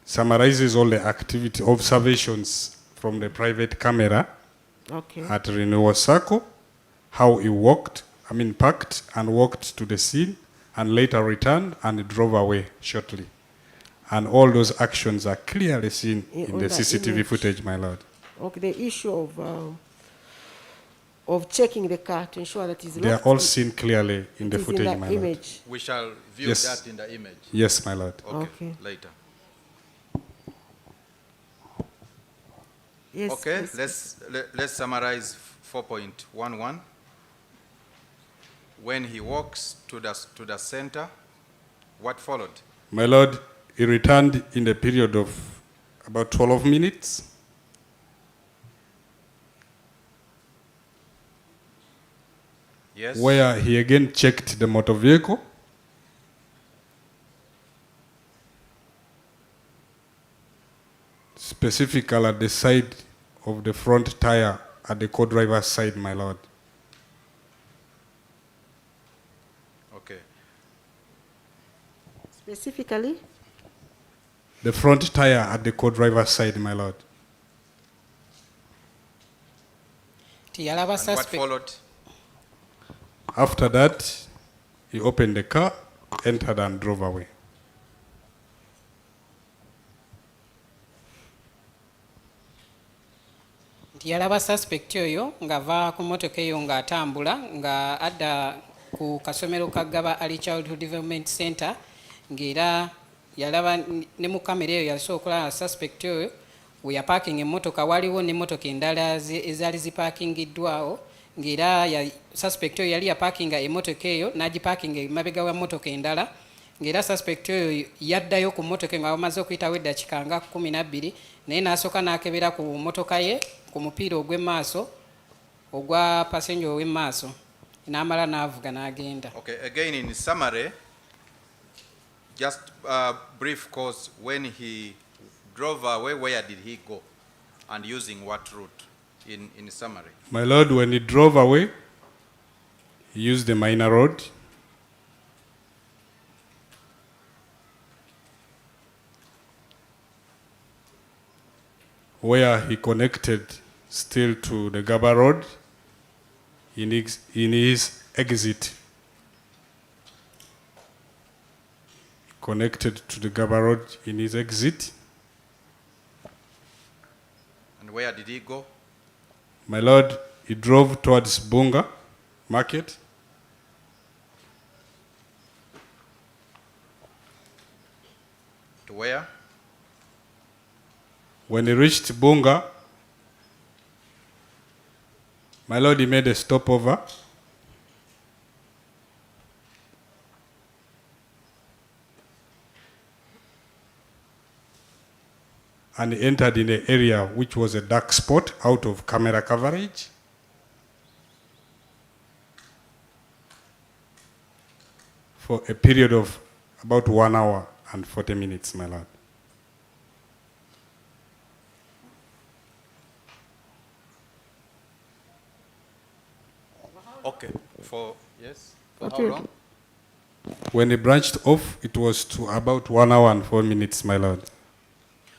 summarizes all the activity observations from the private camera Okay. at Renewal Circle, how he parked and walked to the scene and later returned and drove away shortly. And all those actions are clearly seen in On the the CCTV image. footage, my Lord. Okay, the issue of checking the car to ensure that it's locked. They are all seen clearly in the is footage, in my the Lord. image. We shall view Yes. that in the image. Yes, my Lord. Okay. Later. Yes. Okay, please. let's summarize 4.11. When he walks to the center, what followed? My Lord, he returned in the period of about 12 minutes. Yes. Where he again checked the motor vehicle. Specifically at the side of the front tire at the co-driver's side, my Lord. Okay. Specifically, The front tire at the co-driver's side, my Lord. tiyalaba And what suspect followed? After that, he opened the car, entered and drove away. yalaba suspect oyo ng'ava ku mmotoka eyo ng'atambula nga adda ku kasomero ka Gaba Early Childhood Development Center, ng'era yalaba ne mu kamera eyo yasobola okulaba suspect oyo we yaparking emmotoka, waliwo n'emmotoka endala ezaali zipaakingiddwawo, ng'era suspect oyo yali yaparkinga emmotoka eyo n'agiparkinga emabega wa mmotoka endala, ng'era suspect oyo yaddayo ku mmotoka nga bamaze okuyitawo eddakiika nga 12, naye n'asooka n'akebera ku mmotoka ye ku mupiira ogw'emmaaso ogwa passenger ow'emmaaso, n'amala n'avuga n'agenda. Okay, again in summary, just brief course, when he drove away, where did he go and using what route in summary? My Lord, when he drove away, he used the minor road. Where he connected still to the Gaba Road in his exit. Connected to the Gaba Road in his exit. And where did he go? My Lord, he drove towards Bunga Market. To where? When he reached Bunga, my Lord, he made a stopover. And he entered in an area which was a dark spot out of camera coverage. for a period of about 1 hour and 40 minutes, my lord. Okay, for, yes, for What how you- long? When he branched off, it was to about 1 hour and 4 minutes, my lord.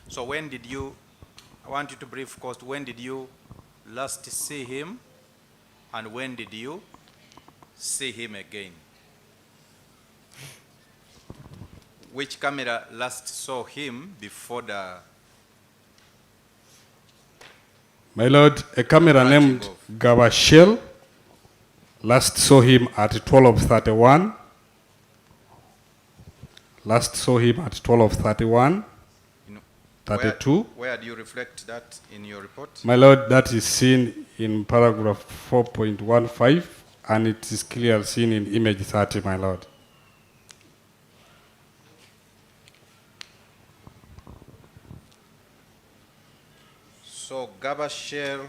So when did you, I want you to brief cost, when did you last see him? And when did you see him again? Which camera last saw him before the My lord, a camera branching named off? Gabashel last saw him at 12:31. Last saw him at 12:31, You know, 32. Where do you reflect that in your report? My lord, that is seen in paragraph 4.15, and it is clearly seen in image 30, my lord. So Gabashel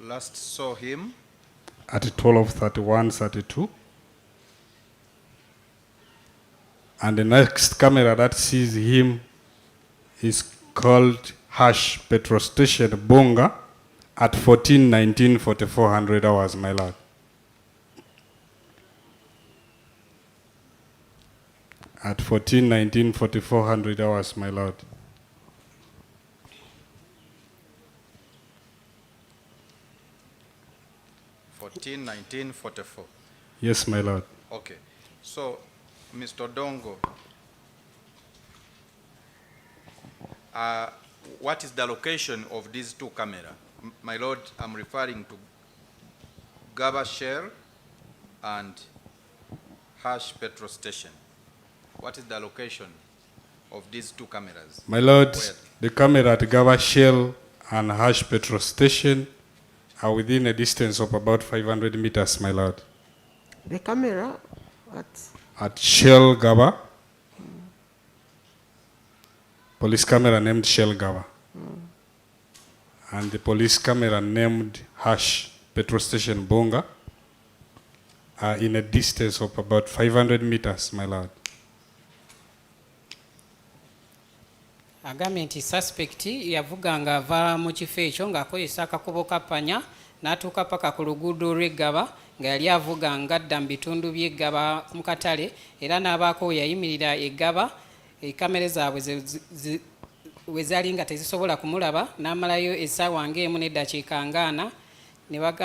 last saw him At 12:31, 32. And the next camera that sees him is called Hash Petrol Station Bonga at 14:19, 4400 hours, my lord. At 14:19, 4400 hours, my lord. (14, 19, 44). Yes, my lord. Okay. So, Mr. Dongo, what is the location of these two cameras? My lord, I'm referring to Gabashel and Hash Petrol Station. What is the location of these two cameras? My lord, Where? the camera at Gava Shell and Hash Petrol Station are within a distance of about 500 meters, my lord. The camera At Shell Gava, police camera named Shell Gava, and the police camera named Hash Petrol Station Bonga are in a distance of about 500 meters, my lord. agambye nti suspect yavuga nga ava mu kifo ekyo ng'akozesa akakubo kappanya n'atuuka paka ku luguudo lw'eggaba nga yali avuga ng'adda mu bitundu by'eggaba mu katale era n'abaako yayimirira eggaba kamera zaabwe we zaali nga tezisobola kumulaba n'amalayo essaawa ng'emu n'eddakiika ng'ana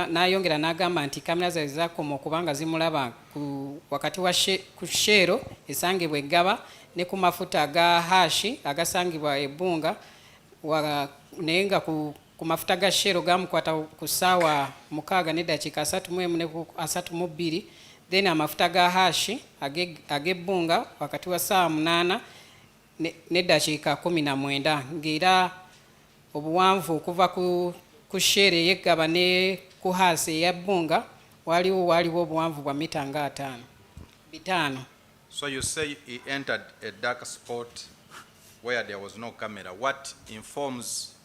n'ayongera n'agamba nti kamera zaabwe zakoma okuba nga zimulaba wakati wa ku sheero esangibwa eggaba ne ku mafuta ga hashi agasangibwa ebbunga naye nga ku mafuta ga sheero gamukwata ku ssaawa 6 n'eddakiika 31 ne 32, then amafuta ga hashi ag'ebbunga wakati wa ssaawa 8 n'eddakiika 19, ng'era obuwanvu okuva ku sheero ey'eggaba ne ku haasi ey'ebbunga waliwo obuwanvu bwa mita nga 5. So you say he entered a dark spot where there was no camera. What informs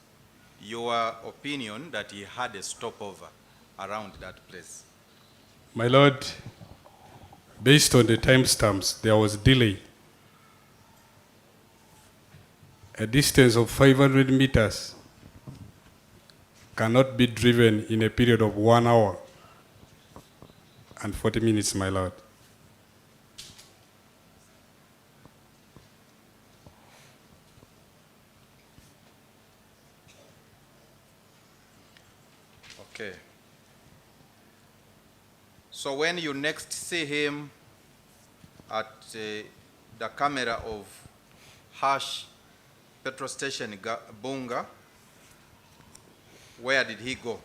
your opinion that he had a stopover around that place? My lord, based on the timestamps, there was delay. A distance of 500 meters cannot be driven in a period of 1 hour and 40 minutes, my lord. Okay. So when you next see him at the camera of Hash Petrol Station Bunga, where did he go?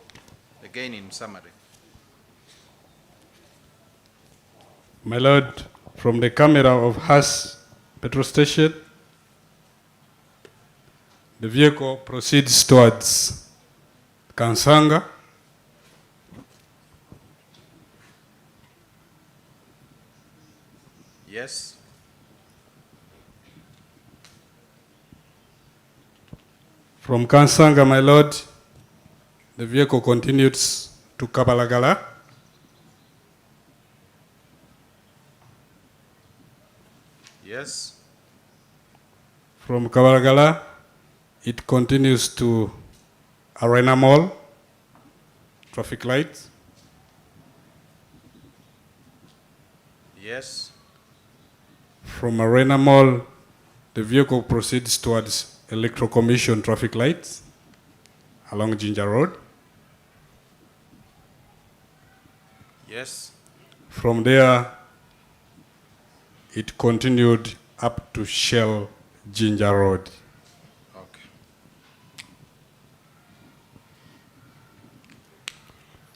Again in summary. My lord, from the camera of Hash Petrol Station, the vehicle proceeds towards Kansanga. Yes. From Kansanga, my lord, the vehicle continues to Kabalagala. Yes. From Kabaragala, it continues to Arena Mall, traffic lights. Yes. From Arena Mall, the vehicle proceeds towards Electro Commission traffic lights along Ginger Road. Yes. From there, it continued up to Shell Ginger Road. Okay.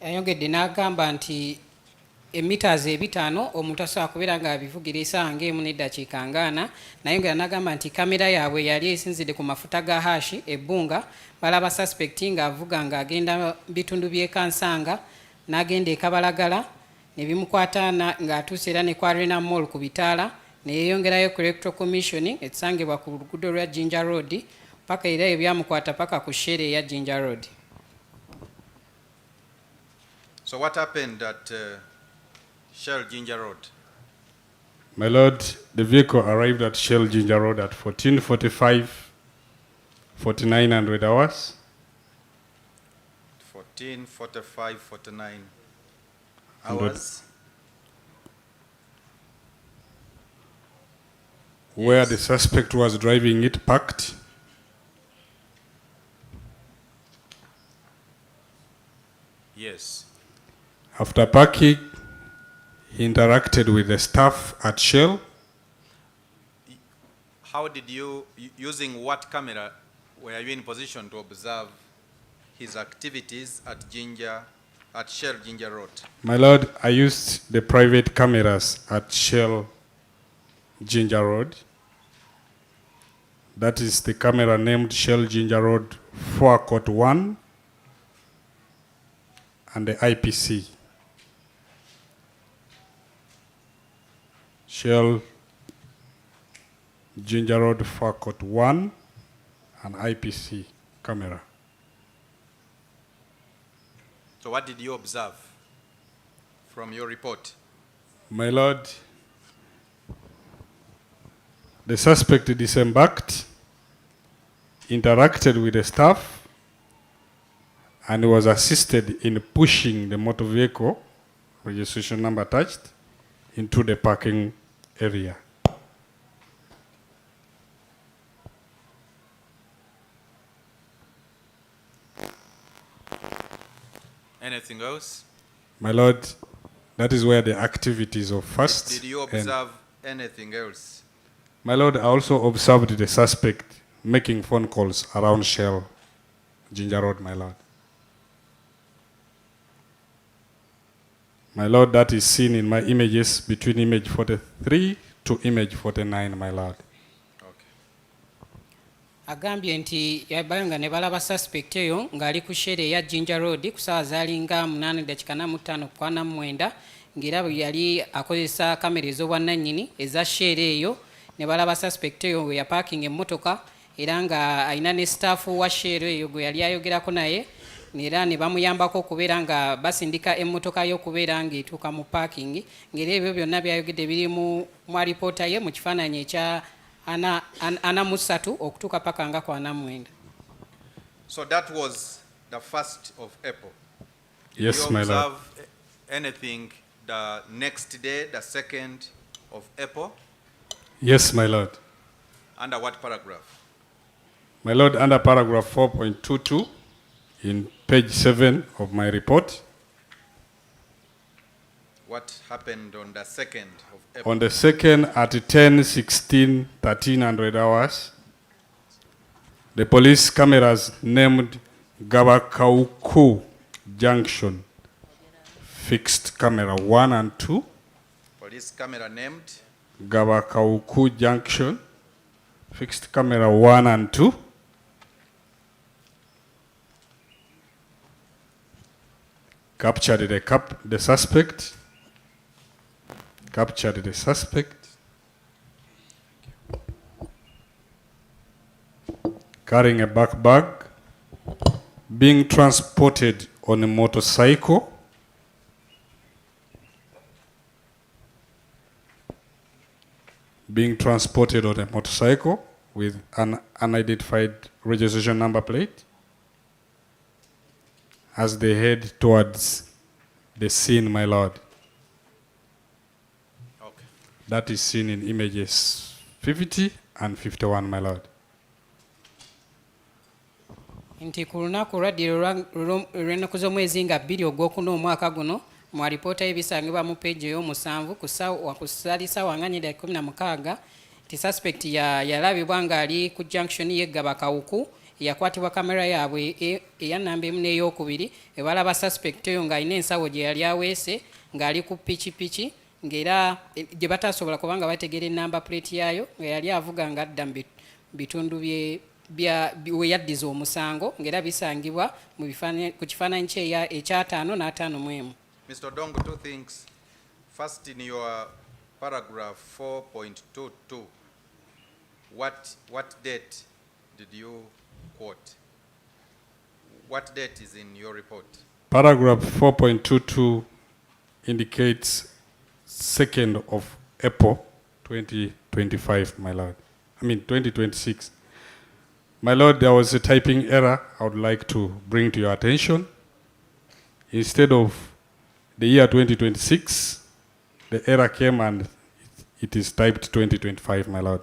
Ayongedde n'agamba nti emitaazi ebitaano omuntu asobola kubeera ng'abivugira essaawa ng'emu n'eddakiika ng'ana. Nayongera n'agamba nti kamera yaabwe yali esinzidde ku mafuta ga hashi ebbunga, balaba suspect ng'avuga ng'agenda bitundu by'e Kansanga n'agenda e Kabalagala ne bimukwata ng'atuuse era ne ku Arena Mall ku bitaala ne yeeyongerayo ku Electoral Commission ekisangibwa ku luguudo lwa Ginger Road paka era ebyamukwata paka ku shere eya Ginger Road. So what happened at Shell Ginger Road? My Lord, the vehicle arrived at Shell Ginger Road at 14:45, 4900 hours. 14:45, 49 hours. Where Yes. the suspect was driving it parked. Yes. After parking, he interacted with the staff at Shell. How did you, using what camera were you in position to observe his activities at Shell Ginger Road? My Lord, I used the private cameras at Shell Ginger Road. That is the camera named Shell Ginger Road 4 Court 1 and the IPC. Shell Ginger Road 4 Court 1 and IPC camera. So what did you observe from your report? My Lord, the suspect disembarked, interacted with the staff, and was assisted in pushing the motor vehicle, registration number attached, into the parking area. Anything else? My Lord, that is where the activities of first. Did you observe anything else? My Lord, I also observed the suspect making phone calls around Shell Ginger Road, my Lord. My Lord, that is seen in my images between image 43 to image 49, my Lord. Okay. Agambye nti yabayo nga ne balaba suspect eyo ng'ali ku shere eya Ginger Road ku ssaawa zaalinga 8:45 ng'era bwe yali akozesa kamera ez'obwannannyini eza shere eyo ne balaba suspect eyo we yaparking emmotoka era nga alina ne staff wa shere eyo gwe yali ayogerako naye era ne bamuyambako okubeera nga basindika emmotoka y'okubeera ng'etuuka mu parking ng'era ebyo byonna byayogedde biri mu alipoota ye mu kifaananyi ekya 43 okutuuka paka nga ku 49. So that was the 1st of April. Did Yes, you my Lord. observe anything the next day, the 2nd of April? Yes, my Lord. Under what paragraph? My Lord, under paragraph 4.22 in page 7 of my report, What happened on the 2nd of April? on the 2nd at 10:16, 1300 hours, the police cameras named Gabakauku Junction, fixed camera 1 and 2, Police camera named Gabakauku Junction, fixed camera 1 and 2, captured the suspect, carrying a backpack, being transported on a motorcycle, being transported on a motorcycle with an unidentified registration number plate as they head towards the scene, my lord. Okay. That is seen in images 50 and 51, my lord. Nti ku lunaku lwaddiro olw'ennaku z'omwezi nga 2 ogwokuna omwaka guno mu alipoota y'ebisangibwa mu peegi ey'omusanvu ku ssalisa wanganyira 16 nti suspect yalabibwa ng'ali ku junction y'eggaba kawuku yakwatibwa kamera yaabwe eya namba emu n'eyokubiri ebalaba suspect oyo ng'alina ensawo gye yali aweese ng'ali ku pikipiki ng'era gye batasobola kubanga bategeera enamba plate yaayo nga yali avuga ng'adda mu bitundu we yaddiza omusango ng'era bisangibwa ku kifaananyi kye ekya 5 n'51. Mr. Dong, two things. First, in your paragraph 4.22, what date did you quote? What date is in your report? Paragraph 4.22 indicates 2nd of April 2025, my lord. I mean 2026. My lord, there was a typing error I would like to bring to your attention. Instead of the year 2026, the error came and it is typed 2025, my lord.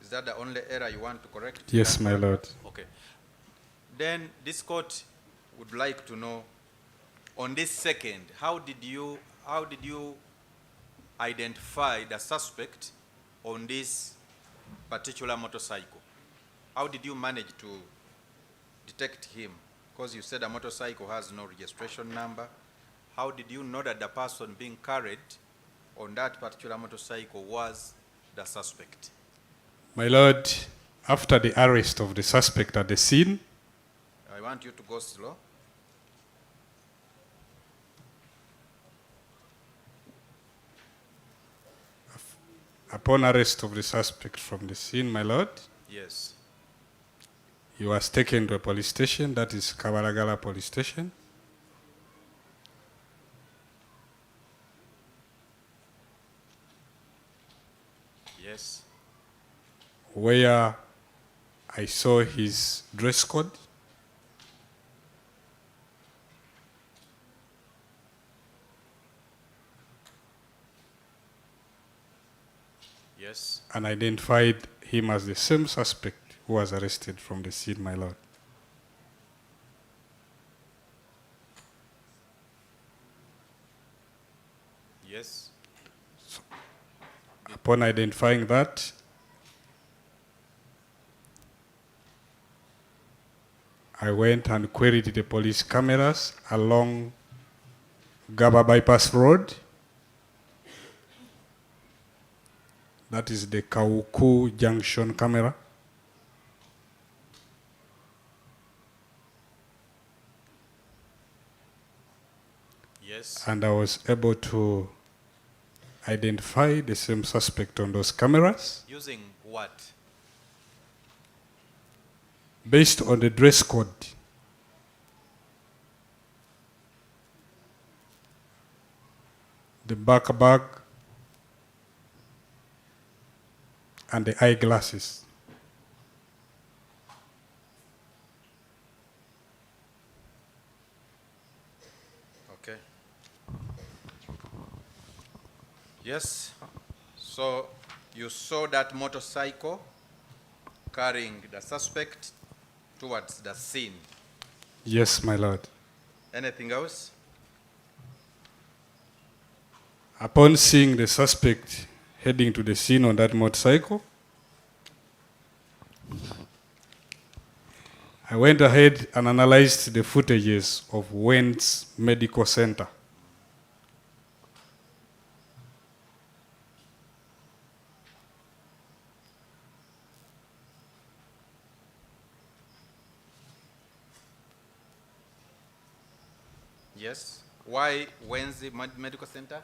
Is that the only error you want to correct? Yes, my lord. Okay. Then this court would like to know, on this second, how did you identify the suspect on this particular motorcycle? How did you manage to detect him? Because you said a motorcycle has no registration number. How did you know that the person being carried on that particular motorcycle was the suspect? My lord, after the arrest of the suspect at the scene, I want you to go slow. upon arrest of the suspect from the scene, my lord, Yes. he was taken to a police station, that is Kabaragala police station. Yes. Where I saw his dress code. Yes. And identified him as the same suspect who was arrested from the scene, my lord. Yes. Upon identifying that, I went and queried the police cameras along Gaba Bypass Road. That is the Kauku Junction camera. Yes. And I was able to identify the same suspect on those cameras Using what? based on the dress code. The back bag and the eyeglasses. Okay. Yes. So you saw that motorcycle carrying the suspect towards the scene. Yes, my lord. Anything else? Upon seeing the suspect heading to the scene on that motorcycle, I went ahead and analyzed the footages of Wentz Medical Center. Yes. Why Wednesday Medical Center?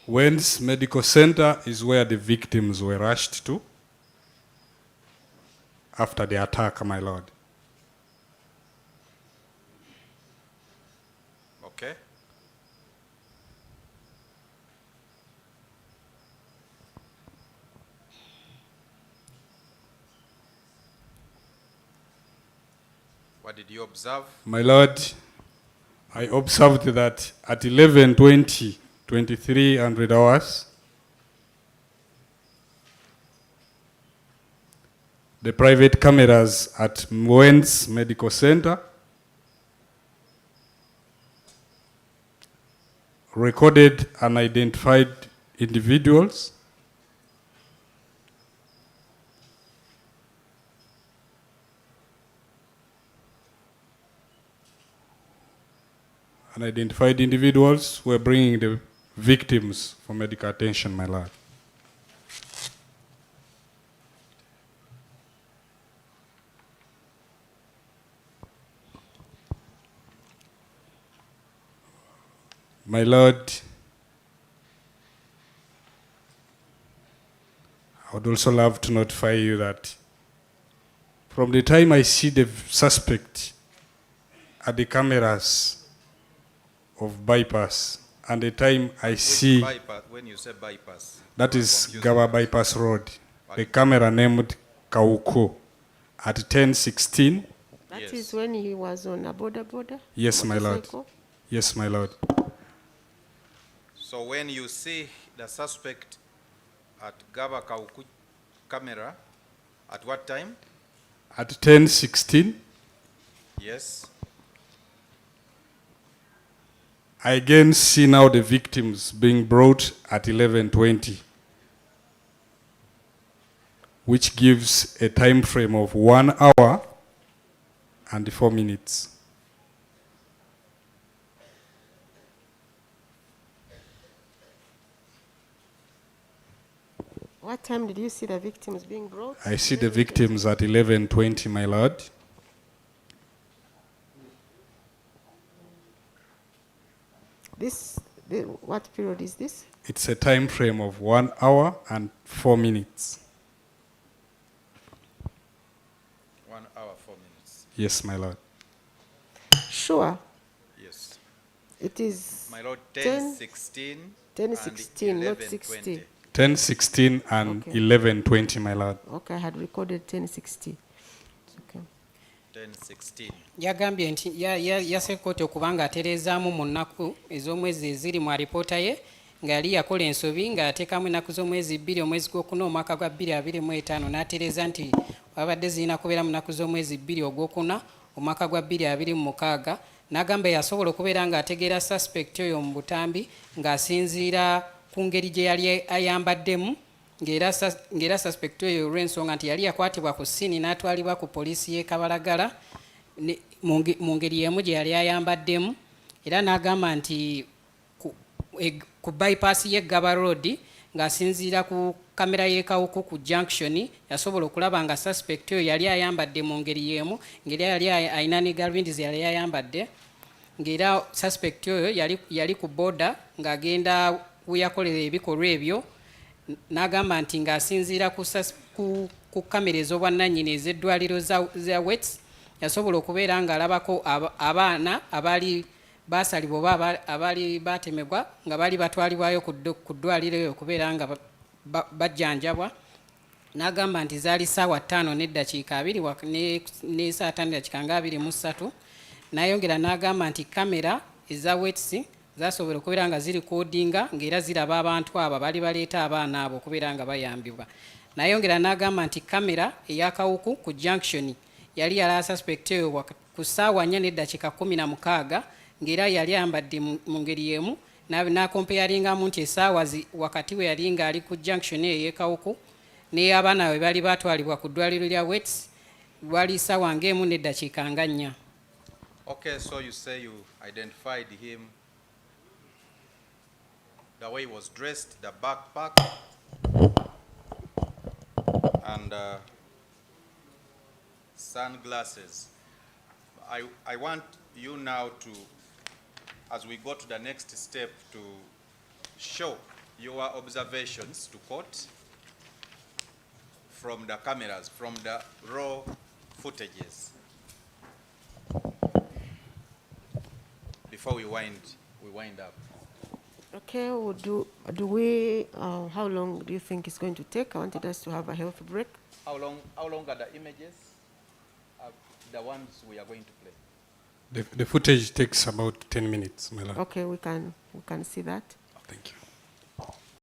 Wentz Medical Center is where the victims were rushed to after the attack, my lord. Okay. What did you observe? My lord, I observed that at 11:20, 2300 hours, the private cameras at Wentz Medical Center recorded unidentified individuals were bringing the victims for medical attention, my lord. My lord, I would also love to notify you that from the time I see the suspect at the cameras of bypass and the time I see, Bypass, when you say bypass, that you are is confusing Gawa us. Bypass Road, the camera named Kauko at 10:16. That Yes. is when he was on a border. Yes, my lord. motorcycle. Yes, my lord. So when you see the suspect at Gaba Kauku camera, at what time? At 10:16, Yes. I again see now the victims being brought at 11:20, which gives a time frame of 1 hour and 4 minutes. What time did you see the victims being brought? I see the victims at 11:20, my lord. What period is this? It's a time frame of 1 hour and 4 minutes. 1 hour, 4 minutes. Yes, my lord. Sure. Yes. It is My lord, 10, 10:16. 10:16, not 11:20. 60. 10:16 and Okay. 11:20, my lord. Okay, I had recorded 10:60. It's okay. 10:16. yagambye nti yasabye kkooti okuba ng'atereezaamu mu nnaku ez'omwezi eziri mu alipoota ye nga yali yakola ensobi ng'ateekamu ennaku z'omwezi 2 omwezi gw'okuna omwaka gwa 2025 n'atereeza nti wabadde zirina kubeera mu nnaku z'omwezi 2 ogwokuna omwaka gwa 2026 n'agamba yasobola okubeera ng'ategeera suspect oyo mu butambi ng'asinziira ku ngeri gye yali ayambaddemu ng'era suspect oyo olw'ensonga nti yali yakwatibwa ku ssiini n'atwalibwa ku poliisi y'e Kabalagala mu ngeri y'emu gye yali ayambaddemu, era n'agamba nti ku bypass y'e Gaba Road ng'asinziira ku kamera y'ekawuku ku junction yasobola okulaba nga suspect oyo yali ayambadde mu ngeri y'emu, ng'era yali ayina ne galubindi yali ayambadde, ng'era suspect oyo yali ku border ng'agenda weyakolera ebikolwa ebyo. N'agamba nti ng'asinziira ku kamera ez'obwannannyini ez'eddwaliro za Wets yasobola okubeera ng'alabako abaana abaali baasalibwa oba abaali baatemebwa nga baali batwalibwayo ku ddwaliro eyo okubeera nga bajjanjabwa. N'agamba nti zaali ssaawa 5:2 ne saa 5:23. N'ayongera n'agamba nti kamera eza Wets zasobola okubeera nga ziri kodinga ng'era ziraba abantu abo bali baleeta abaana abo okubeera nga bayambibwa. N'ayongera n'agamba nti kamera ey'akawuku ku junction yali yala suspect oyo ku ssaawa 4:16 ng'era yali ayambadde mu ngeri y'emu n'akompeyaringamu nti essaawa wakati we yali ng'ali ku junction eyo ey'ekawuku n'abaana we bali batwalibwa ku ddwaliro lya Wets lwali ssaawa ng'emu n'eddakiika nga 4. Okay, so you say you identified him, the way he was dressed, the backpack, and sunglasses. I want you now to, as we go to the next step, to show your observations to court from the cameras, from the raw footages, before we wind up. Okay, do we, how long do you think it's going to take? I wanted us to have a health break. How long are the images? The ones we are going to play. The footage takes about 10 minutes, my lord. Okay, we can see that. Thank you.